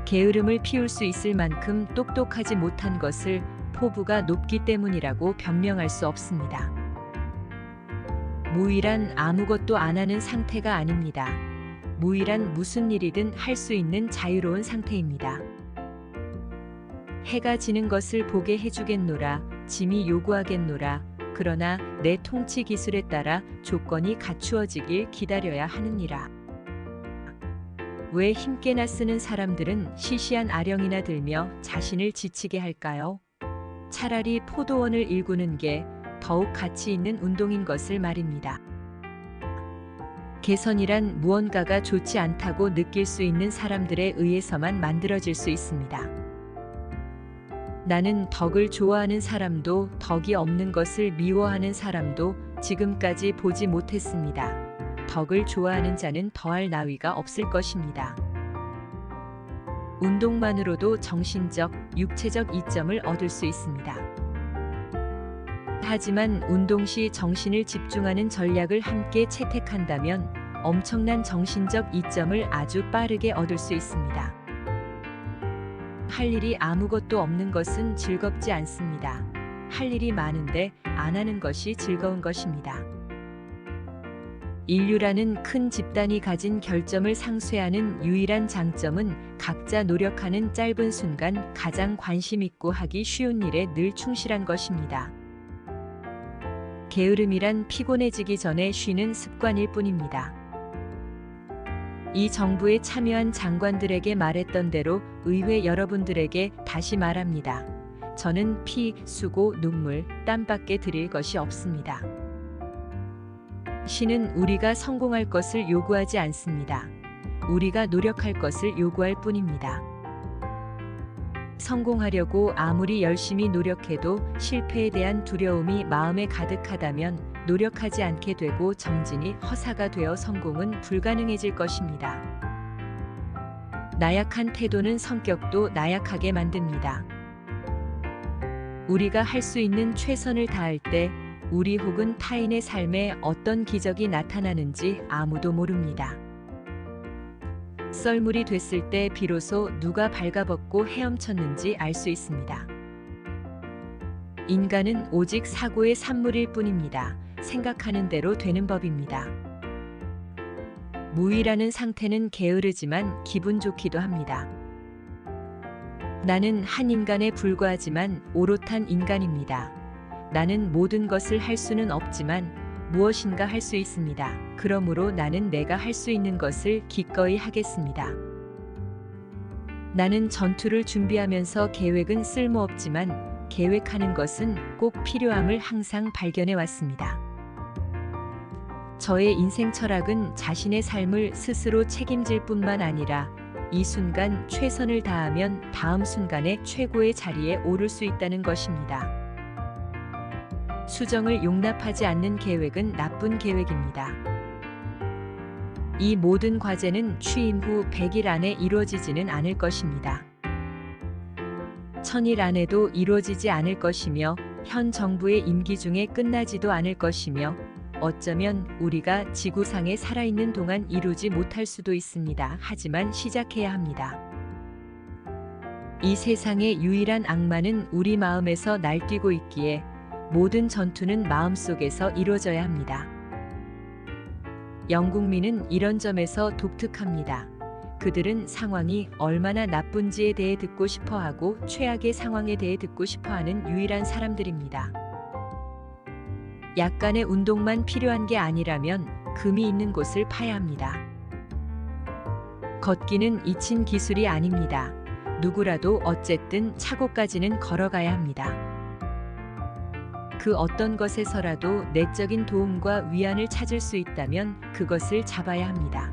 게으름을 피울 수 있을 만큼 똑똑하지 못한 것을 포부가 높기 때문이라고 변명할 수 없습니다. 무일한 아무것도 안 하는 상태가 아닙니다. 무일한 무슨 일이든 할 수 있는 자유로운 상태입니다. 해가 지는 것을 보게 해주겠노라, 짐이 요구하겠노라. 그러나 내 통치 기술에 따라 조건이 갖추어지길 기다려야 하느니라. 왜 힘께나 쓰는 사람들은 시시한 아령이나 들며 자신을 지치게 할까요? 차라리 포도원을 일구는 게 더욱 가치 있는 운동인 것을 말입니다. 개선이란 무언가가 좋지 않다고 느낄 수 있는 사람들에 의해서만 만들어질 수 있습니다. 나는 덕을 좋아하는 사람도 덕이 없는 것을 미워하는 사람도 지금까지 보지 못했습니다. 덕을 좋아하는 자는 더할 나위가 없을 것입니다. 운동만으로도 정신적, 육체적 이점을 얻을 수 있습니다. 하지만 운동 시 정신을 집중하는 전략을 함께 채택한다면 엄청난 정신적 이점을 아주 빠르게 얻을 수 있습니다. 할 일이 아무것도 없는 것은 즐겁지 않습니다. 할 일이 많은데 안 하는 것이 즐거운 것입니다. 인류라는 큰 집단이 가진 결점을 상쇄하는 유일한 장점은 각자 노력하는 짧은 순간 가장 관심 있고 하기 쉬운 일에 늘 충실한 것입니다. 게으름이란 피곤해지기 전에 쉬는 습관일 뿐입니다. 이 정부에 참여한 장관들에게 말했던 대로 의회 여러분들에게 다시 말합니다. 저는 피, 수고, 눈물, 땀밖에 드릴 것이 없습니다. 시는 우리가 성공할 것을 요구하지 않습니다. 우리가 노력할 것을 요구할 뿐입니다. 성공하려고 아무리 열심히 노력해도 실패에 대한 두려움이 마음에 가득하다면 노력하지 않게 되고 정진이 허사가 되어 성공은 불가능해질 것입니다. 나약한 태도는 성격도 나약하게 만듭니다. 우리가 할 수 있는 최선을 다할 때 우리 혹은 타인의 삶에 어떤 기적이 나타나는지 아무도 모릅니다. 썰물이 됐을 때 비로소 누가 발가벗고 헤엄쳤는지 알 수 있습니다. 인간은 오직 사고의 산물일 뿐입니다. 생각하는 대로 되는 법입니다. 무의라는 상태는 게으르지만 기분 좋기도 합니다. 나는 한 인간에 불과하지만 오롯한 인간입니다. 나는 모든 것을 할 수는 없지만 무엇인가 할 수 있습니다. 그러므로 나는 내가 할 수 있는 것을 기꺼이 하겠습니다. 나는 전투를 준비하면서 계획은 쓸모없지만 계획하는 것은 꼭 필요함을 항상 발견해 왔습니다. 저의 인생 철학은 자신의 삶을 스스로 책임질 뿐만 아니라 이 순간 최선을 다하면 다음 순간에 최고의 자리에 오를 수 있다는 것입니다. 수정을 용납하지 않는 계획은 나쁜 계획입니다. 이 모든 과제는 취임 후 100일 안에 이루어지지는 않을 것입니다. 1000일 안에도 이루어지지 않을 것이며 현 정부의 임기 중에 끝나지도 않을 것이며 어쩌면 우리가 지구상에 살아있는 동안 이루지 못할 수도 있습니다. 하지만 시작해야 합니다. 이 세상의 유일한 악마는 우리 마음에서 날뛰고 있기에 모든 전투는 마음속에서 이루어져야 합니다. 영국민은 이런 점에서 독특합니다. 그들은 상황이 얼마나 나쁜지에 대해 듣고 싶어하고 최악의 상황에 대해 듣고 싶어하는 유일한 사람들입니다. 약간의 운동만 필요한 게 아니라면 금이 있는 곳을 파야 합니다. 걷기는 잊힌 기술이 아닙니다. 누구라도 어쨌든 차고까지는 걸어가야 합니다. 그 어떤 것에서라도 내적인 도움과 위안을 찾을 수 있다면 그것을 잡아야 합니다.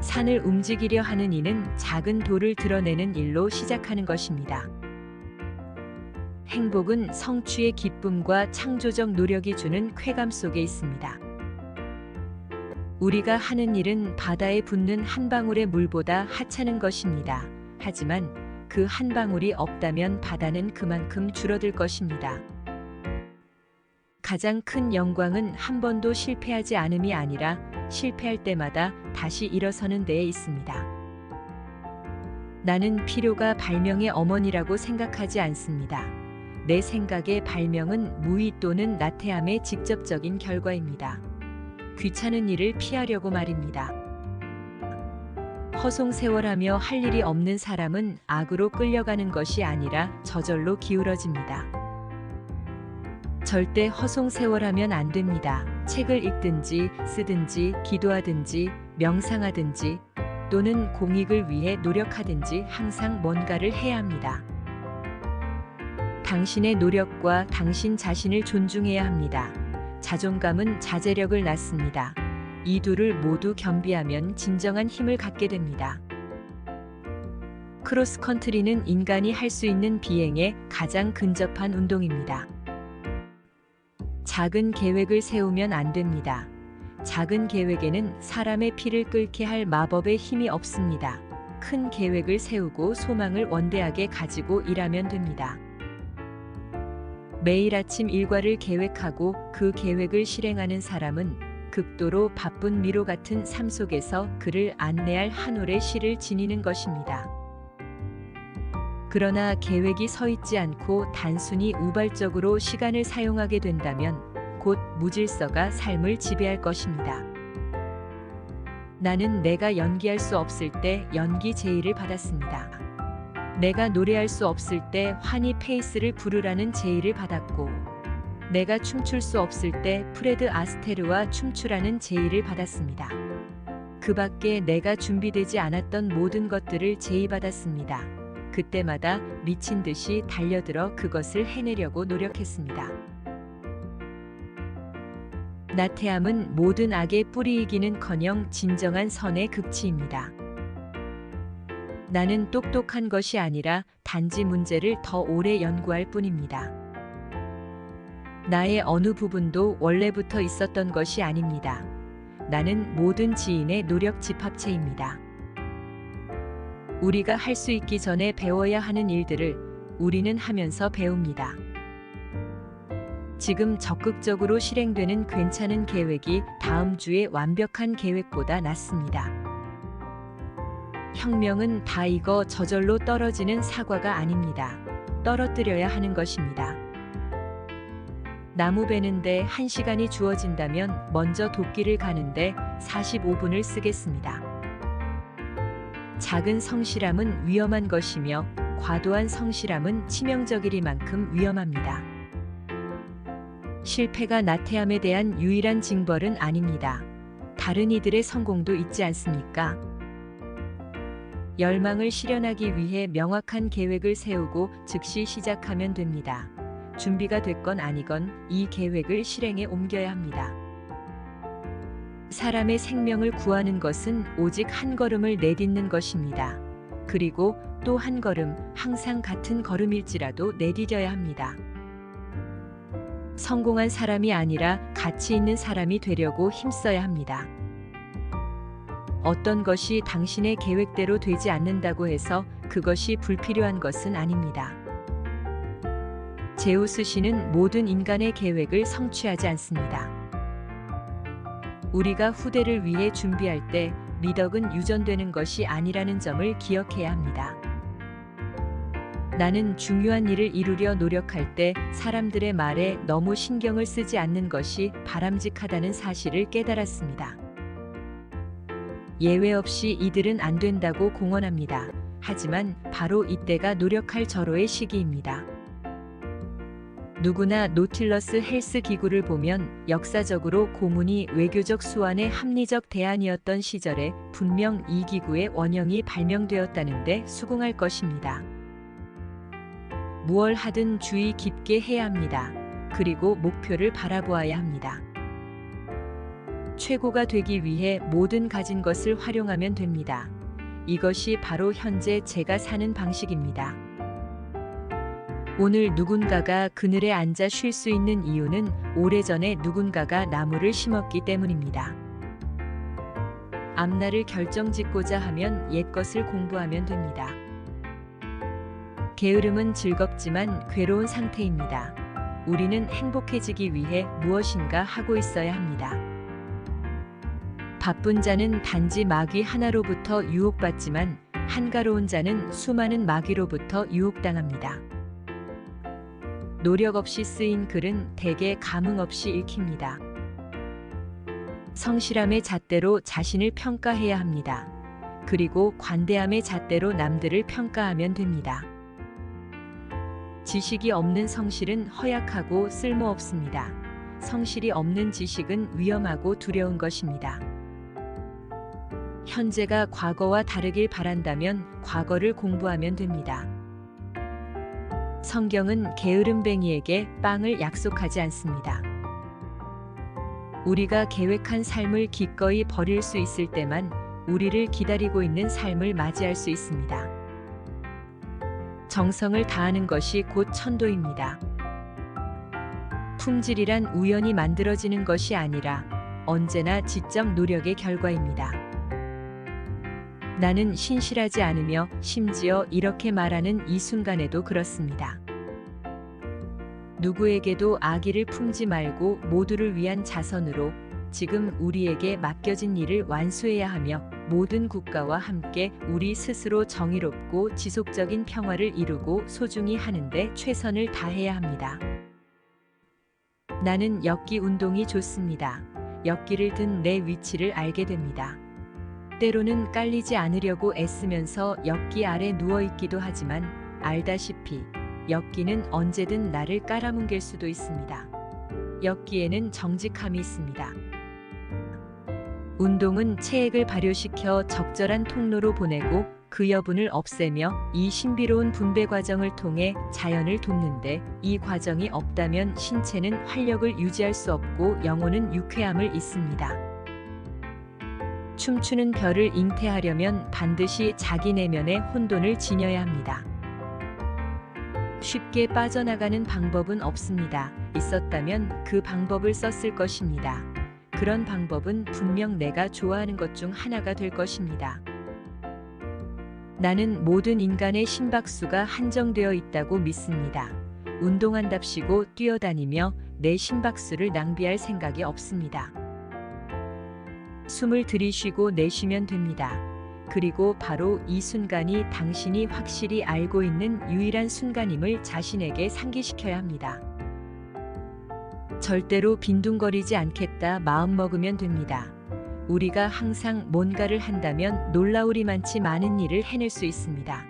산을 움직이려 하는 이는 작은 돌을 드러내는 일로 시작하는 것입니다. 행복은 성취의 기쁨과 창조적 노력이 주는 쾌감 속에 있습니다. 우리가 하는 일은 바다에 붓는 한 방울의 물보다 하찮은 것입니다. 하지만 그 한 방울이 없다면 바다는 그만큼 줄어들 것입니다. 가장 큰 영광은 한 번도 실패하지 않음이 아니라 실패할 때마다 다시 일어서는 데에 있습니다. 나는 필요가 발명의 어머니라고 생각하지 않습니다. 내 생각의 발명은 무의 또는 나태함의 직접적인 결과입니다. 귀찮은 일을 피하려고 말입니다. 허송세월하며 할 일이 없는 사람은 악으로 끌려가는 것이 아니라 저절로 기울어집니다. 절대 허송세월하면 안 됩니다. 책을 읽든지 쓰든지 기도하든지 명상하든지 또는 공익을 위해 노력하든지 항상 뭔가를 해야 합니다. 당신의 노력과 당신 자신을 존중해야 합니다. 자존감은 자제력을 낳습니다. 이 둘을 모두 겸비하면 진정한 힘을 갖게 됩니다. 크로스컨트리는 인간이 할 수 있는 비행에 가장 근접한 운동입니다. 작은 계획을 세우면 안 됩니다. 작은 계획에는 사람의 피를 끓게 할 마법의 힘이 없습니다. 큰 계획을 세우고 소망을 원대하게 가지고 일하면 됩니다. 매일 아침 일과를 계획하고 그 계획을 실행하는 사람은 극도로 바쁜 미로 같은 삶 속에서 그를 안내할 한 올의 시를 지니는 것입니다. 그러나 계획이 서 있지 않고 단순히 우발적으로 시간을 사용하게 된다면 곧 무질서가 삶을 지배할 것입니다. 나는 내가 연기할 수 없을 때 연기 제의를 받았습니다. 내가 노래할 수 없을 때 환희 페이스를 부르라는 제의를 받았고, 내가 춤출 수 없을 때 프레드 아스테르와 춤추라는 제의를 받았습니다. 그 밖에 내가 준비되지 않았던 모든 것들을 제의받았습니다. 그때마다 미친 듯이 달려들어 그것을 해내려고 노력했습니다. 나태함은 모든 악의 뿌리이기는커녕 진정한 선의 극치입니다. 나는 똑똑한 것이 아니라 단지 문제를 더 오래 연구할 뿐입니다. 나의 어느 부분도 원래부터 있었던 것이 아닙니다. 나는 모든 지인의 노력 집합체입니다. 우리가 할 수 있기 전에 배워야 하는 일들을 우리는 하면서 배웁니다. 지금 적극적으로 실행되는 괜찮은 계획이 다음 주의 완벽한 계획보다 낫습니다. 혁명은 다 익어 저절로 떨어지는 사과가 아닙니다. 떨어뜨려야 하는 것입니다. 나무 베는데 1시간이 주어진다면 먼저 도끼를 가는데 45분을 쓰겠습니다. 작은 성실함은 위험한 것이며 과도한 성실함은 치명적이리만큼 위험합니다. 실패가 나태함에 대한 유일한 징벌은 아닙니다. 다른 이들의 성공도 있지 않습니까? 열망을 실현하기 위해 명확한 계획을 세우고 즉시 시작하면 됩니다. 준비가 됐건 아니건 이 계획을 실행에 옮겨야 합니다. 사람의 생명을 구하는 것은 오직 한 걸음을 내딛는 것입니다. 그리고 또 한 걸음, 항상 같은 걸음일지라도 내디뎌야 합니다. 성공한 사람이 아니라 가치 있는 사람이 되려고 힘써야 합니다. 어떤 것이 당신의 계획대로 되지 않는다고 해서 그것이 불필요한 것은 아닙니다. 제우스 신은 모든 인간의 계획을 성취하지 않습니다. 우리가 후대를 위해 준비할 때 미덕은 유전되는 것이 아니라는 점을 기억해야 합니다. 나는 중요한 일을 이루려 노력할 때 사람들의 말에 너무 신경을 쓰지 않는 것이 바람직하다는 사실을 깨달았습니다. 예외 없이 이들은 안 된다고 공언합니다. 하지만 바로 이때가 노력할 절호의 시기입니다. 누구나 노틸러스 헬스 기구를 보면 역사적으로 고문이 외교적 수완의 합리적 대안이었던 시절에 분명 이 기구의 원형이 발명되었다는데 수긍할 것입니다. 무얼 하든 주의 깊게 해야 합니다. 그리고 목표를 바라보아야 합니다. 최고가 되기 위해 모든 가진 것을 활용하면 됩니다. 이것이 바로 현재 제가 사는 방식입니다. 오늘 누군가가 그늘에 앉아 쉴 수 있는 이유는 오래전에 누군가가 나무를 심었기 때문입니다. 앞날을 결정짓고자 하면 옛것을 공부하면 됩니다. 게으름은 즐겁지만 괴로운 상태입니다. 우리는 행복해지기 위해 무엇인가 하고 있어야 합니다. 바쁜 자는 단지 마귀 하나로부터 유혹받지만 한가로운 자는 수많은 마귀로부터 유혹당합니다. 노력 없이 쓰인 글은 대개 감흥 없이 읽힙니다. 성실함의 잣대로 자신을 평가해야 합니다. 그리고 관대함의 잣대로 남들을 평가하면 됩니다. 지식이 없는 성실은 허약하고 쓸모없습니다. 성실이 없는 지식은 위험하고 두려운 것입니다. 현재가 과거와 다르길 바란다면 과거를 공부하면 됩니다. 성경은 게으름뱅이에게 빵을 약속하지 않습니다. 우리가 계획한 삶을 기꺼이 버릴 수 있을 때만 우리를 기다리고 있는 삶을 맞이할 수 있습니다. 정성을 다하는 것이 곧 천도입니다. 품질이란 우연히 만들어지는 것이 아니라 언제나 지적 노력의 결과입니다. 나는 신실하지 않으며 심지어 이렇게 말하는 이 순간에도 그렇습니다. 누구에게도 악의를 품지 말고 모두를 위한 자선으로 지금 우리에게 맡겨진 일을 완수해야 하며 모든 국가와 함께 우리 스스로 정의롭고 지속적인 평화를 이루고 소중히 하는데 최선을 다해야 합니다. 나는 엮기 운동이 좋습니다. 엮기를 든 내 위치를 알게 됩니다. 때로는 깔리지 않으려고 애쓰면서 엮기 아래 누워있기도 하지만 알다시피 엮기는 언제든 나를 깔아뭉갤 수도 있습니다. 엮기에는 정직함이 있습니다. 운동은 체액을 발효시켜 적절한 통로로 보내고 그 여분을 없애며 이 신비로운 분배 과정을 통해 자연을 돕는데 이 과정이 없다면 신체는 활력을 유지할 수 없고 영혼은 유쾌함을 잊습니다. 춤추는 별을 잉태하려면 반드시 자기 내면의 혼돈을 지녀야 합니다. 쉽게 빠져나가는 방법은 없습니다. 있었다면 그 방법을 썼을 것입니다. 그런 방법은 분명 내가 좋아하는 것 중 하나가 될 것입니다. 나는 모든 인간의 심박수가 한정되어 있다고 믿습니다. 운동한답시고 뛰어다니며 내 심박수를 낭비할 생각이 없습니다. 숨을 들이쉬고 내쉬면 됩니다. 그리고 바로 이 순간이 당신이 확실히 알고 있는 유일한 순간임을 자신에게 상기시켜야 합니다. 절대로 빈둥거리지 않겠다 마음먹으면 됩니다. 우리가 항상 뭔가를 한다면 놀라우리만치 많은 일을 해낼 수 있습니다.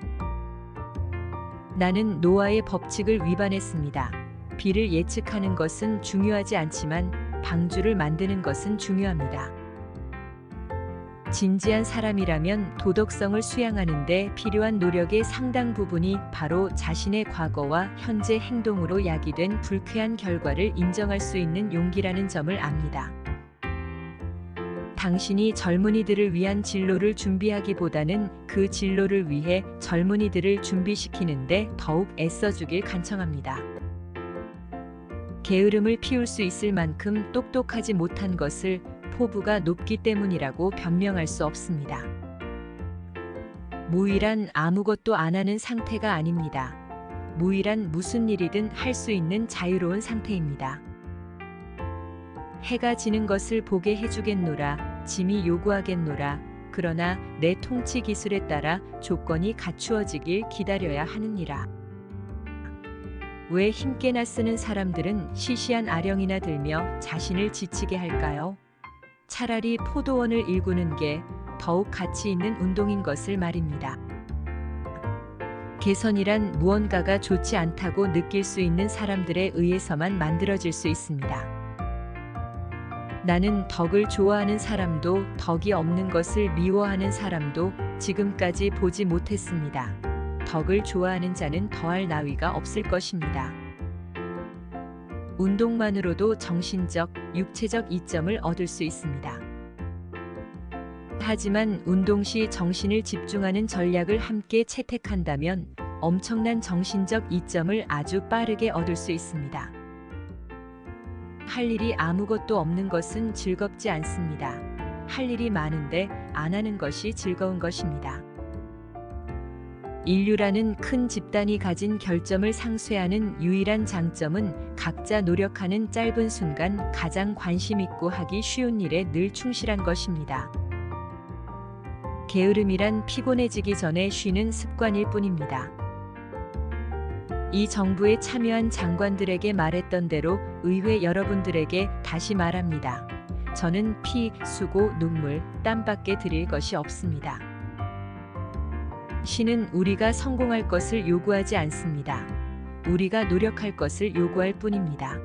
나는 노아의 법칙을 위반했습니다. 비를 예측하는 것은 중요하지 않지만 방주를 만드는 것은 중요합니다. 진지한 사람이라면 도덕성을 수양하는 데 필요한 노력의 상당 부분이 바로 자신의 과거와 현재 행동으로 야기된 불쾌한 결과를 인정할 수 있는 용기라는 점을 압니다. 당신이 젊은이들을 위한 진로를 준비하기보다는 그 진로를 위해 젊은이들을 준비시키는데 더욱 애써주길 간청합니다. 게으름을 피울 수 있을 만큼 똑똑하지 못한 것을 포부가 높기 때문이라고 변명할 수 없습니다. 무일한 아무것도 안 하는 상태가 아닙니다. 무일한 무슨 일이든 할 수 있는 자유로운 상태입니다. 해가 지는 것을 보게 해주겠노라, 짐이 요구하겠노라. 그러나 내 통치 기술에 따라 조건이 갖추어지길 기다려야 하느니라. 왜 힘께나 쓰는 사람들은 시시한 아령이나 들며 자신을 지치게 할까요? 차라리 포도원을 일구는 게 더욱 가치 있는 운동인 것을 말입니다. 개선이란 무언가가 좋지 않다고 느낄 수 있는 사람들에 의해서만 만들어질 수 있습니다. 나는 덕을 좋아하는 사람도 덕이 없는 것을 미워하는 사람도 지금까지 보지 못했습니다. 덕을 좋아하는 자는 더할 나위가 없을 것입니다. 운동만으로도 정신적, 육체적 이점을 얻을 수 있습니다. 하지만 운동 시 정신을 집중하는 전략을 함께 채택한다면 엄청난 정신적 이점을 아주 빠르게 얻을 수 있습니다. 할 일이 아무것도 없는 것은 즐겁지 않습니다. 할 일이 많은데 안 하는 것이 즐거운 것입니다. 인류라는 큰 집단이 가진 결점을 상쇄하는 유일한 장점은 각자 노력하는 짧은 순간 가장 관심 있고 하기 쉬운 일에 늘 충실한 것입니다. 게으름이란 피곤해지기 전에 쉬는 습관일 뿐입니다. 이 정부에 참여한 장관들에게 말했던 대로 의회 여러분들에게 다시 말합니다. 저는 피, 수고, 눈물, 땀밖에 드릴 것이 없습니다. 신은 우리가 성공할 것을 요구하지 않습니다. 우리가 노력할 것을 요구할 뿐입니다.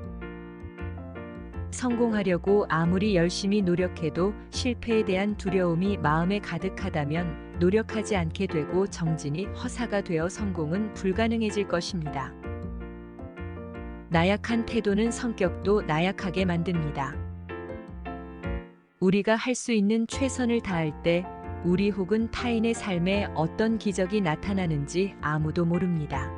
성공하려고 아무리 열심히 노력해도 실패에 대한 두려움이 마음에 가득하다면 노력하지 않게 되고 정진이 허사가 되어 성공은 불가능해질 것입니다. 나약한 태도는 성격도 나약하게 만듭니다. 우리가 할 수 있는 최선을 다할 때 우리 혹은 타인의 삶에 어떤 기적이 나타나는지 아무도 모릅니다.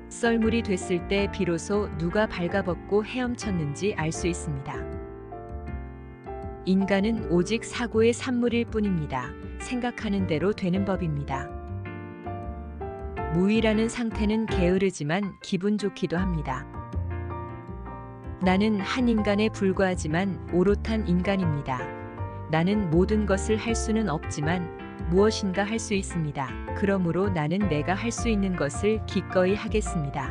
썰물이 됐을 때 비로소 누가 발가벗고 헤엄쳤는지 알 수 있습니다. 인간은 오직 사고의 산물일 뿐입니다. 생각하는 대로 되는 법입니다. 무의라는 상태는 게으르지만 기분 좋기도 합니다. 나는 한 인간에 불과하지만 오롯한 인간입니다. 나는 모든 것을 할 수는 없지만 무엇인가 할 수 있습니다. 그러므로 나는 내가 할 수 있는 것을 기꺼이 하겠습니다.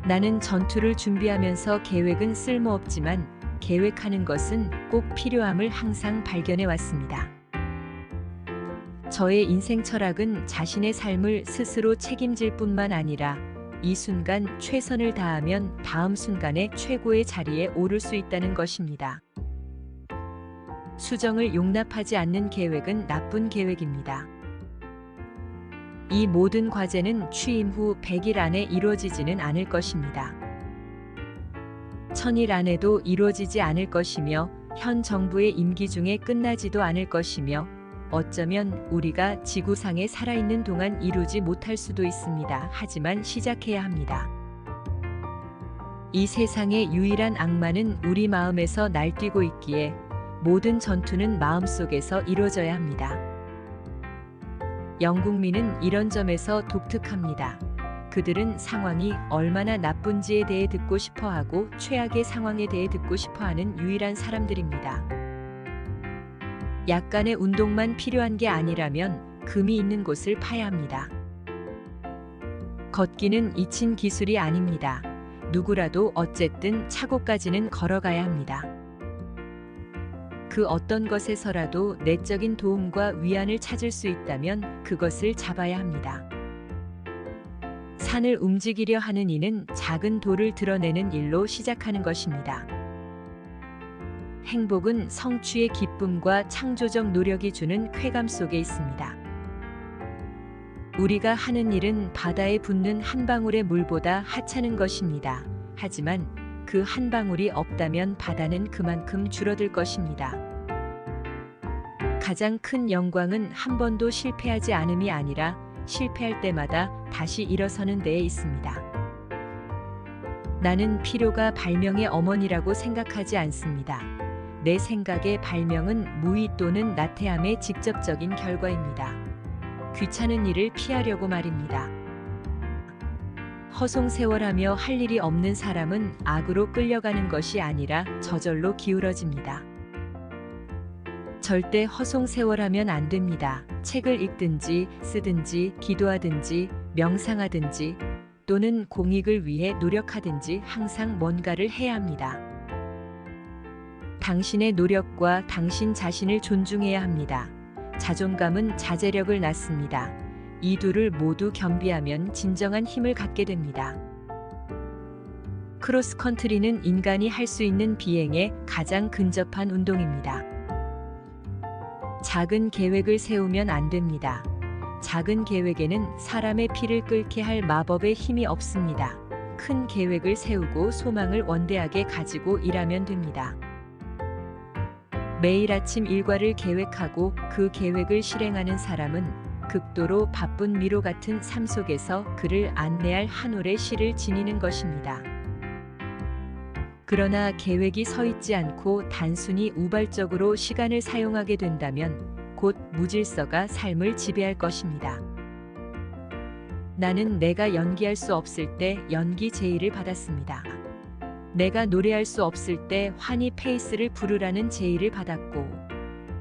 나는 전투를 준비하면서 계획은 쓸모없지만 계획하는 것은 꼭 필요함을 항상 발견해 왔습니다. 저의 인생 철학은 자신의 삶을 스스로 책임질 뿐만 아니라 이 순간 최선을 다하면 다음 순간에 최고의 자리에 오를 수 있다는 것입니다. 수정을 용납하지 않는 계획은 나쁜 계획입니다. 이 모든 과제는 취임 후 100일 안에 이루어지지는 않을 것입니다. 1000일 안에도 이루어지지 않을 것이며 현 정부의 임기 중에 끝나지도 않을 것이며 어쩌면 우리가 지구상에 살아있는 동안 이루지 못할 수도 있습니다. 하지만 시작해야 합니다. 이 세상의 유일한 악마는 우리 마음에서 날뛰고 있기에 모든 전투는 마음속에서 이루어져야 합니다. 영국민은 이런 점에서 독특합니다. 그들은 상황이 얼마나 나쁜지에 대해 듣고 싶어하고 최악의 상황에 대해 듣고 싶어하는 유일한 사람들입니다. 약간의 운동만 필요한 게 아니라면 금이 있는 곳을 파야 합니다. 걷기는 잊힌 기술이 아닙니다. 누구라도 어쨌든 차고까지는 걸어가야 합니다. 그 어떤 것에서라도 내적인 도움과 위안을 찾을 수 있다면 그것을 잡아야 합니다. 산을 움직이려 하는 이는 작은 돌을 드러내는 일로 시작하는 것입니다. 행복은 성취의 기쁨과 창조적 노력이 주는 쾌감 속에 있습니다. 우리가 하는 일은 바다에 붓는 한 방울의 물보다 하찮은 것입니다. 하지만 그 한 방울이 없다면 바다는 그만큼 줄어들 것입니다. 가장 큰 영광은 한 번도 실패하지 않음이 아니라 실패할 때마다 다시 일어서는 데에 있습니다. 나는 필요가 발명의 어머니라고 생각하지 않습니다. 내 생각의 발명은 무의 또는 나태함의 직접적인 결과입니다. 귀찮은 일을 피하려고 말입니다. 허송세월하며 할 일이 없는 사람은 악으로 끌려가는 것이 아니라 저절로 기울어집니다. 절대 허송세월하면 안 됩니다. 책을 읽든지 쓰든지 기도하든지 명상하든지 또는 공익을 위해 노력하든지 항상 뭔가를 해야 합니다. 당신의 노력과 당신 자신을 존중해야 합니다. 자존감은 자제력을 낳습니다. 이 둘을 모두 겸비하면 진정한 힘을 갖게 됩니다. 크로스컨트리는 인간이 할 수 있는 비행에 가장 근접한 운동입니다. 작은 계획을 세우면 안 됩니다. 작은 계획에는 사람의 피를 끓게 할 마법의 힘이 없습니다. 큰 계획을 세우고 소망을 원대하게 가지고 일하면 됩니다. 매일 아침 일과를 계획하고 그 계획을 실행하는 사람은 극도로 바쁜 미로 같은 삶 속에서 그를 안내할 한 올의 시를 지니는 것입니다. 그러나 계획이 서 있지 않고 단순히 우발적으로 시간을 사용하게 된다면 곧 무질서가 삶을 지배할 것입니다. 나는 내가 연기할 수 없을 때 연기 제의를 받았습니다. 내가 노래할 수 없을 때 환희 페이스를 부르라는 제의를 받았고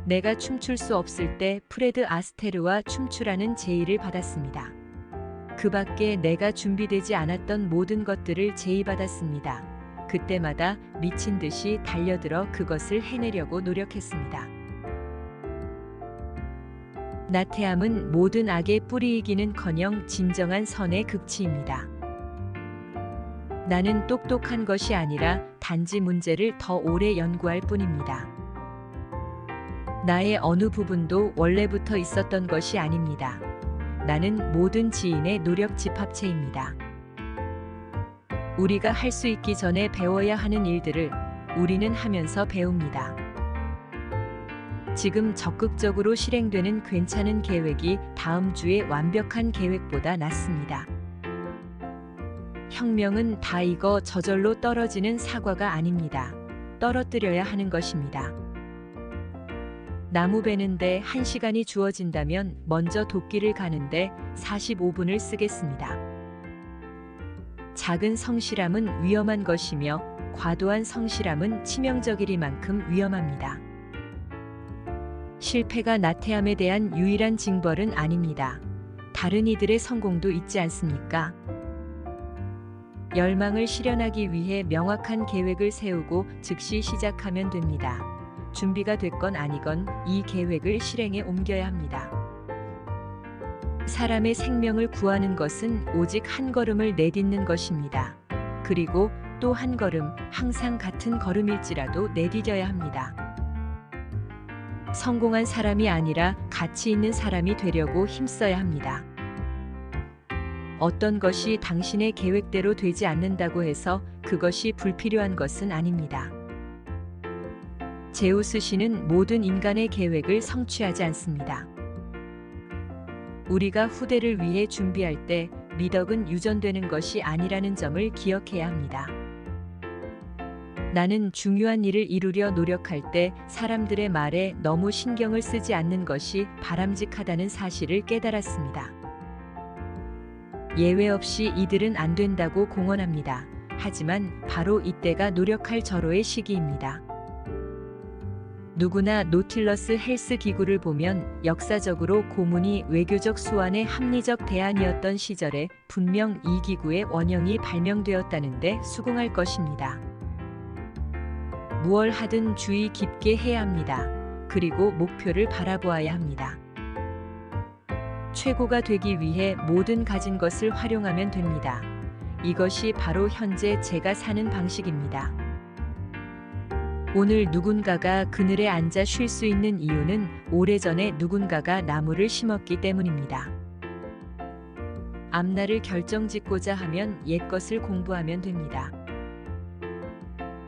내가 춤출 수 없을 때 프레드 아스테르와 춤추라는 제의를 받았습니다. 그 밖에 내가 준비되지 않았던 모든 것들을 제의받았습니다. 그때마다 미친 듯이 달려들어 그것을 해내려고 노력했습니다. 나태함은 모든 악의 뿌리이기는커녕 진정한 선의 극치입니다. 나는 똑똑한 것이 아니라 단지 문제를 더 오래 연구할 뿐입니다. 나의 어느 부분도 원래부터 있었던 것이 아닙니다. 나는 모든 지인의 노력 집합체입니다. 우리가 할 수 있기 전에 배워야 하는 일들을 우리는 하면서 배웁니다. 지금 적극적으로 실행되는 괜찮은 계획이 다음 주의 완벽한 계획보다 낫습니다. 혁명은 다 익어 저절로 떨어지는 사과가 아닙니다. 떨어뜨려야 하는 것입니다. 나무 베는데 1시간이 주어진다면 먼저 도끼를 가는데 45분을 쓰겠습니다. 작은 성실함은 위험한 것이며 과도한 성실함은 치명적이리만큼 위험합니다. 실패가 나태함에 대한 유일한 징벌은 아닙니다. 다른 이들의 성공도 있지 않습니까? 열망을 실현하기 위해 명확한 계획을 세우고 즉시 시작하면 됩니다. 준비가 됐건 아니건 이 계획을 실행에 옮겨야 합니다. 사람의 생명을 구하는 것은 오직 한 걸음을 내딛는 것입니다. 그리고 또 한 걸음, 항상 같은 걸음일지라도 내디뎌야 합니다. 성공한 사람이 아니라 가치 있는 사람이 되려고 힘써야 합니다. 어떤 것이 당신의 계획대로 되지 않는다고 해서 그것이 불필요한 것은 아닙니다. 제우스 신은 모든 인간의 계획을 성취하지 않습니다. 우리가 후대를 위해 준비할 때 미덕은 유전되는 것이 아니라는 점을 기억해야 합니다. 나는 중요한 일을 이루려 노력할 때 사람들의 말에 너무 신경을 쓰지 않는 것이 바람직하다는 사실을 깨달았습니다. 예외 없이 이들은 안 된다고 공언합니다. 하지만 바로 이때가 노력할 절호의 시기입니다. 누구나 노틸러스 헬스 기구를 보면 역사적으로 고문이 외교적 수완의 합리적 대안이었던 시절에 분명 이 기구의 원형이 발명되었다는데 수긍할 것입니다. 무얼 하든 주의 깊게 해야 합니다. 그리고 목표를 바라보아야 합니다. 최고가 되기 위해 모든 가진 것을 활용하면 됩니다. 이것이 바로 현재 제가 사는 방식입니다. 오늘 누군가가 그늘에 앉아 쉴 수 있는 이유는 오래전에 누군가가 나무를 심었기 때문입니다. 앞날을 결정짓고자 하면 옛것을 공부하면 됩니다.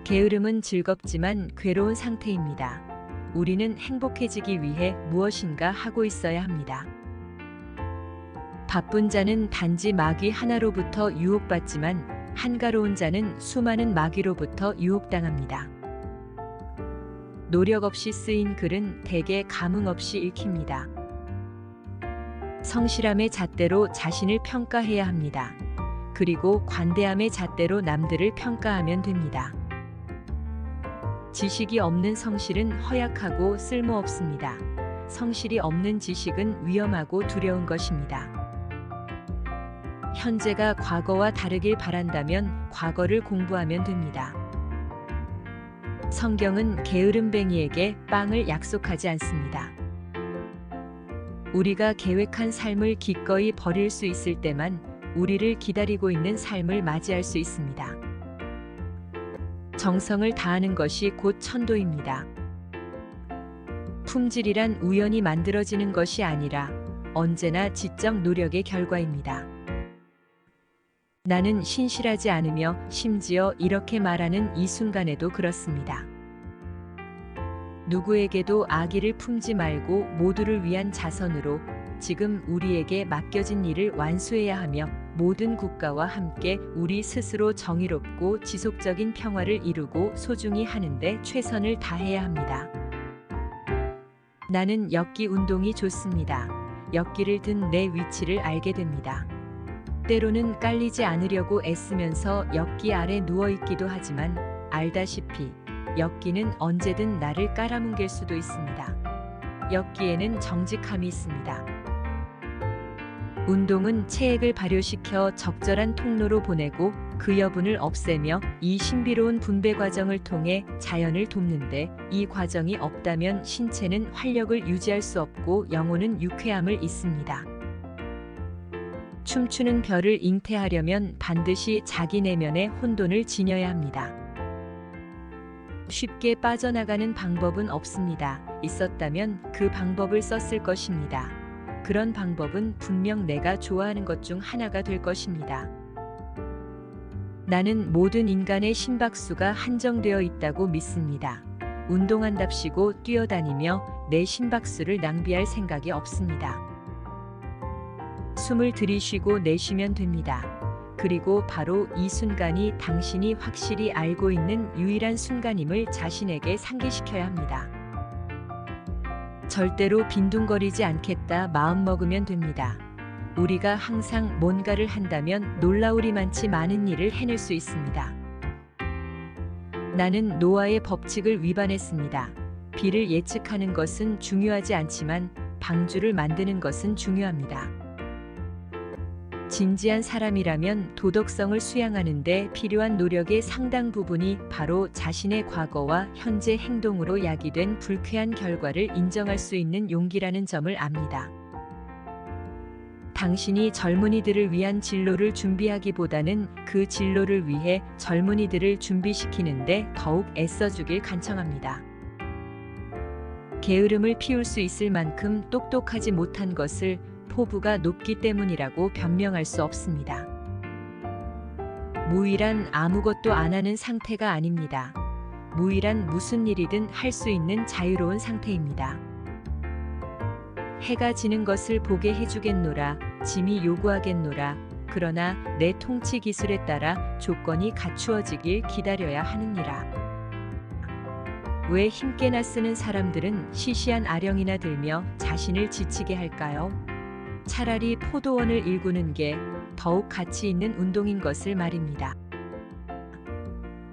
게으름은 즐겁지만 괴로운 상태입니다. 우리는 행복해지기 위해 무엇인가 하고 있어야 합니다. 바쁜 자는 단지 마귀 하나로부터 유혹받지만 한가로운 자는 수많은 마귀로부터 유혹당합니다. 노력 없이 쓰인 글은 대개 감흥 없이 읽힙니다. 성실함의 잣대로 자신을 평가해야 합니다. 그리고 관대함의 잣대로 남들을 평가하면 됩니다. 지식이 없는 성실은 허약하고 쓸모없습니다. 성실이 없는 지식은 위험하고 두려운 것입니다. 현재가 과거와 다르길 바란다면 과거를 공부하면 됩니다. 성경은 게으름뱅이에게 빵을 약속하지 않습니다. 우리가 계획한 삶을 기꺼이 버릴 수 있을 때만 우리를 기다리고 있는 삶을 맞이할 수 있습니다. 정성을 다하는 것이 곧 천도입니다. 품질이란 우연히 만들어지는 것이 아니라 언제나 지적 노력의 결과입니다. 나는 신실하지 않으며 심지어 이렇게 말하는 이 순간에도 그렇습니다. 누구에게도 악의를 품지 말고 모두를 위한 자선으로 지금 우리에게 맡겨진 일을 완수해야 하며 모든 국가와 함께 우리 스스로 정의롭고 지속적인 평화를 이루고 소중히 하는데 최선을 다해야 합니다. 나는 엮기 운동이 좋습니다. 엮기를 든 내 위치를 알게 됩니다. 때로는 깔리지 않으려고 애쓰면서 엮기 아래 누워있기도 하지만 알다시피 엮기는 언제든 나를 깔아뭉갤 수도 있습니다. 엮기에는 정직함이 있습니다. 운동은 체액을 발효시켜 적절한 통로로 보내고 그 여분을 없애며 이 신비로운 분배 과정을 통해 자연을 돕는데 이 과정이 없다면 신체는 활력을 유지할 수 없고 영혼은 유쾌함을 잊습니다. 춤추는 별을 잉태하려면 반드시 자기 내면의 혼돈을 지녀야 합니다. 쉽게 빠져나가는 방법은 없습니다. 있었다면 그 방법을 썼을 것입니다. 그런 방법은 분명 내가 좋아하는 것 중 하나가 될 것입니다. 나는 모든 인간의 심박수가 한정되어 있다고 믿습니다. 운동한답시고 뛰어다니며 내 심박수를 낭비할 생각이 없습니다. 숨을 들이쉬고 내쉬면 됩니다. 그리고 바로 이 순간이 당신이 확실히 알고 있는 유일한 순간임을 자신에게 상기시켜야 합니다. 절대로 빈둥거리지 않겠다 마음먹으면 됩니다. 우리가 항상 뭔가를 한다면 놀라우리만치 많은 일을 해낼 수 있습니다. 나는 노아의 법칙을 위반했습니다. 비를 예측하는 것은 중요하지 않지만 방주를 만드는 것은 중요합니다. 진지한 사람이라면 도덕성을 수양하는 데 필요한 노력의 상당 부분이 바로 자신의 과거와 현재 행동으로 야기된 불쾌한 결과를 인정할 수 있는 용기라는 점을 압니다. 당신이 젊은이들을 위한 진로를 준비하기보다는 그 진로를 위해 젊은이들을 준비시키는데 더욱 애써주길 간청합니다. 게으름을 피울 수 있을 만큼 똑똑하지 못한 것을 포부가 높기 때문이라고 변명할 수 없습니다. 무일한 아무것도 안 하는 상태가 아닙니다. 무일한 무슨 일이든 할 수 있는 자유로운 상태입니다. 해가 지는 것을 보게 해주겠노라, 짐이 요구하겠노라. 그러나 내 통치 기술에 따라 조건이 갖추어지길 기다려야 하느니라. 왜 힘께나 쓰는 사람들은 시시한 아령이나 들며 자신을 지치게 할까요? 차라리 포도원을 일구는 게 더욱 가치 있는 운동인 것을 말입니다.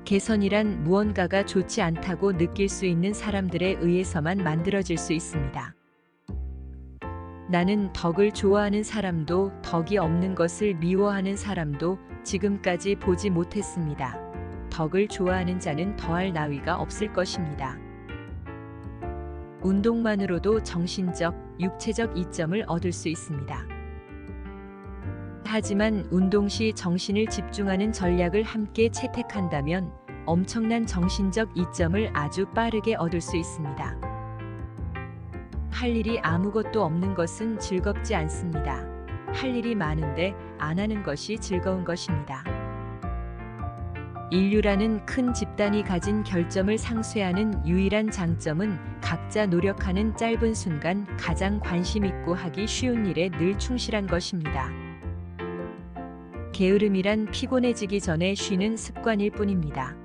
개선이란 무언가가 좋지 않다고 느낄 수 있는 사람들에 의해서만 만들어질 수 있습니다. 나는 덕을 좋아하는 사람도 덕이 없는 것을 미워하는 사람도 지금까지 보지 못했습니다. 덕을 좋아하는 자는 더할 나위가 없을 것입니다. 운동만으로도 정신적, 육체적 이점을 얻을 수 있습니다. 하지만 운동 시 정신을 집중하는 전략을 함께 채택한다면 엄청난 정신적 이점을 아주 빠르게 얻을 수 있습니다. 할 일이 아무것도 없는 것은 즐겁지 않습니다. 할 일이 많은데 안 하는 것이 즐거운 것입니다. 인류라는 큰 집단이 가진 결점을 상쇄하는 유일한 장점은 각자 노력하는 짧은 순간 가장 관심 있고 하기 쉬운 일에 늘 충실한 것입니다. 게으름이란 피곤해지기 전에 쉬는 습관일 뿐입니다.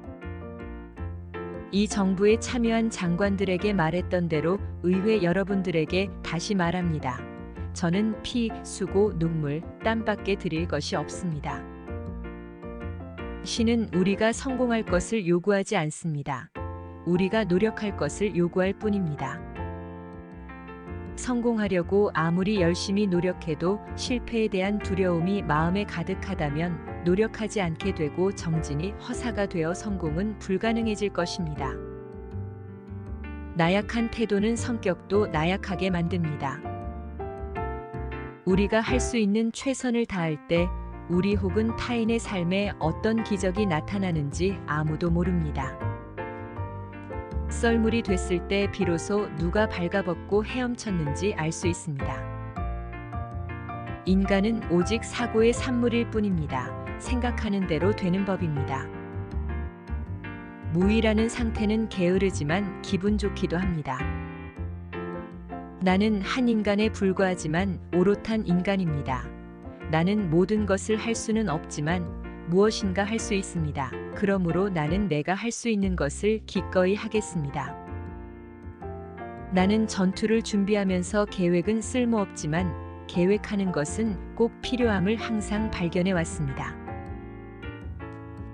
이 정부에 참여한 장관들에게 말했던 대로 의회 여러분들에게 다시 말합니다. 저는 피, 수고, 눈물, 땀밖에 드릴 것이 없습니다. 신은 우리가 성공할 것을 요구하지 않습니다. 우리가 노력할 것을 요구할 뿐입니다. 성공하려고 아무리 열심히 노력해도 실패에 대한 두려움이 마음에 가득하다면 노력하지 않게 되고 정진이 허사가 되어 성공은 불가능해질 것입니다. 나약한 태도는 성격도 나약하게 만듭니다. 우리가 할 수 있는 최선을 다할 때 우리 혹은 타인의 삶에 어떤 기적이 나타나는지 아무도 모릅니다. 썰물이 됐을 때 비로소 누가 발가벗고 헤엄쳤는지 알 수 있습니다. 인간은 오직 사고의 산물일 뿐입니다. 생각하는 대로 되는 법입니다. 무의라는 상태는 게으르지만 기분 좋기도 합니다. 나는 한 인간에 불과하지만 오롯한 인간입니다. 나는 모든 것을 할 수는 없지만 무엇인가 할 수 있습니다. 그러므로 나는 내가 할 수 있는 것을 기꺼이 하겠습니다. 나는 전투를 준비하면서 계획은 쓸모없지만 계획하는 것은 꼭 필요함을 항상 발견해 왔습니다.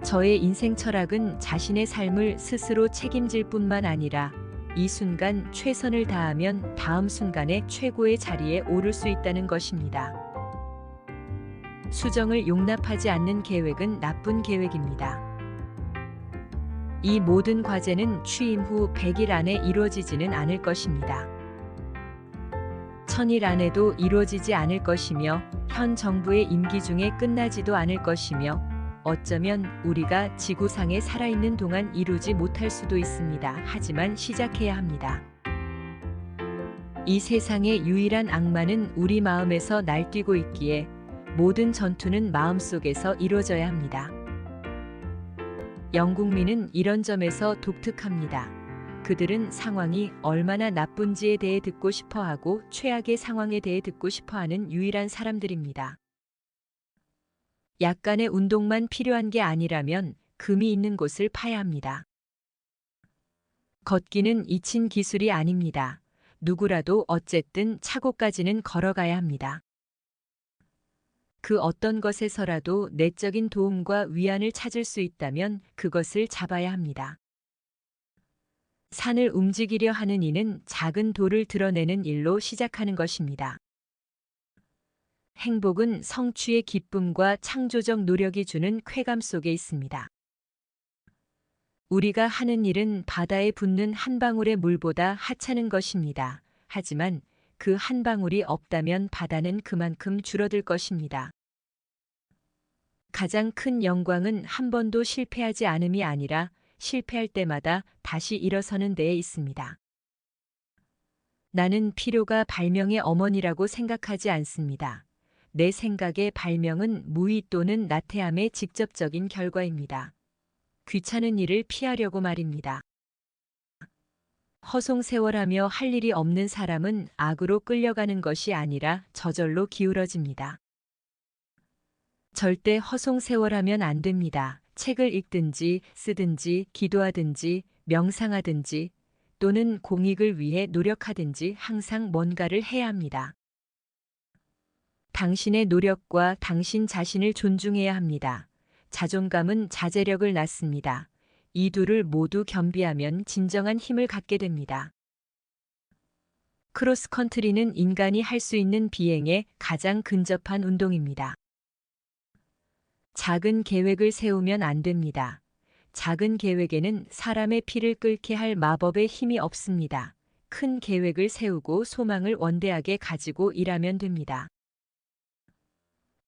저의 인생 철학은 자신의 삶을 스스로 책임질 뿐만 아니라 이 순간 최선을 다하면 다음 순간에 최고의 자리에 오를 수 있다는 것입니다. 수정을 용납하지 않는 계획은 나쁜 계획입니다. 이 모든 과제는 취임 후 100일 안에 이루어지지는 않을 것입니다. 1000일 안에도 이루어지지 않을 것이며 현 정부의 임기 중에 끝나지도 않을 것이며 어쩌면 우리가 지구상에 살아있는 동안 이루지 못할 수도 있습니다. 하지만 시작해야 합니다. 이 세상의 유일한 악마는 우리 마음에서 날뛰고 있기에 모든 전투는 마음속에서 이루어져야 합니다. 영국민은 이런 점에서 독특합니다. 그들은 상황이 얼마나 나쁜지에 대해 듣고 싶어 하고 최악의 상황에 대해 듣고 싶어 하는 유일한 사람들입니다. 약간의 운동만 필요한 게 아니라면 금이 있는 곳을 파야 합니다. 걷기는 잊힌 기술이 아닙니다. 누구라도 어쨌든 차고까지는 걸어가야 합니다. 그 어떤 것에서라도 내적인 도움과 위안을 찾을 수 있다면 그것을 잡아야 합니다. 산을 움직이려 하는 이는 작은 돌을 드러내는 일로 시작하는 것입니다. 행복은 성취의 기쁨과 창조적 노력이 주는 쾌감 속에 있습니다. 우리가 하는 일은 바다에 붓는 한 방울의 물보다 하찮은 것입니다. 하지만 그 한 방울이 없다면 바다는 그만큼 줄어들 것입니다. 가장 큰 영광은 한 번도 실패하지 않음이 아니라 실패할 때마다 다시 일어서는 데에 있습니다. 나는 필요가 발명의 어머니라고 생각하지 않습니다. 내 생각의 발명은 무의 또는 나태함의 직접적인 결과입니다. 귀찮은 일을 피하려고 말입니다. 허송세월하며 할 일이 없는 사람은 악으로 끌려가는 것이 아니라 저절로 기울어집니다. 절대 허송세월하면 안 됩니다. 책을 읽든지 쓰든지 기도하든지 명상하든지 또는 공익을 위해 노력하든지 항상 뭔가를 해야 합니다. 당신의 노력과 당신 자신을 존중해야 합니다. 자존감은 자제력을 낳습니다. 이 둘을 모두 겸비하면 진정한 힘을 갖게 됩니다. 크로스컨트리는 인간이 할 수 있는 비행에 가장 근접한 운동입니다. 작은 계획을 세우면 안 됩니다. 작은 계획에는 사람의 피를 끓게 할 마법의 힘이 없습니다. 큰 계획을 세우고 소망을 원대하게 가지고 일하면 됩니다.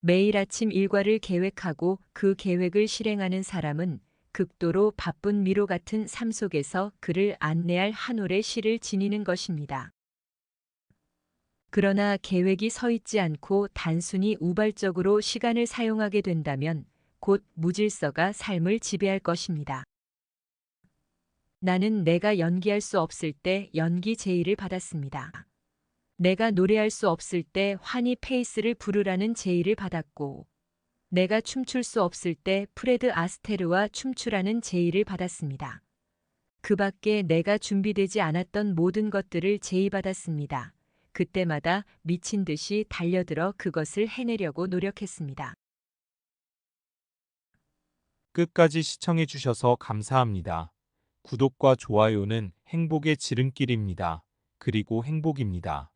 매일 아침 일과를 계획하고 그 계획을 실행하는 사람은 극도로 바쁜 미로 같은 삶 속에서 그를 안내할 한 올의 시를 지니는 것입니다. 그러나 계획이 서 있지 않고 단순히 우발적으로 시간을 사용하게 된다면 곧 무질서가 삶을 지배할 것입니다. 나는 내가 연기할 수 없을 때 연기 제의를 받았습니다. 내가 노래할 수 없을 때 환희 페이스를 부르라는 제의를 받았고, 내가 춤출 수 없을 때 프레드 아스테르와 춤추라는 제의를 받았습니다. 그 밖에 내가 준비되지 않았던 모든 것들을 제의받았습니다. 그때마다 미친 듯이 달려들어 그것을 해내려고 노력했습니다. 끝까지 시청해 주셔서 감사합니다. 구독과 좋아요는 행복의 지름길입니다. 그리고 행복입니다.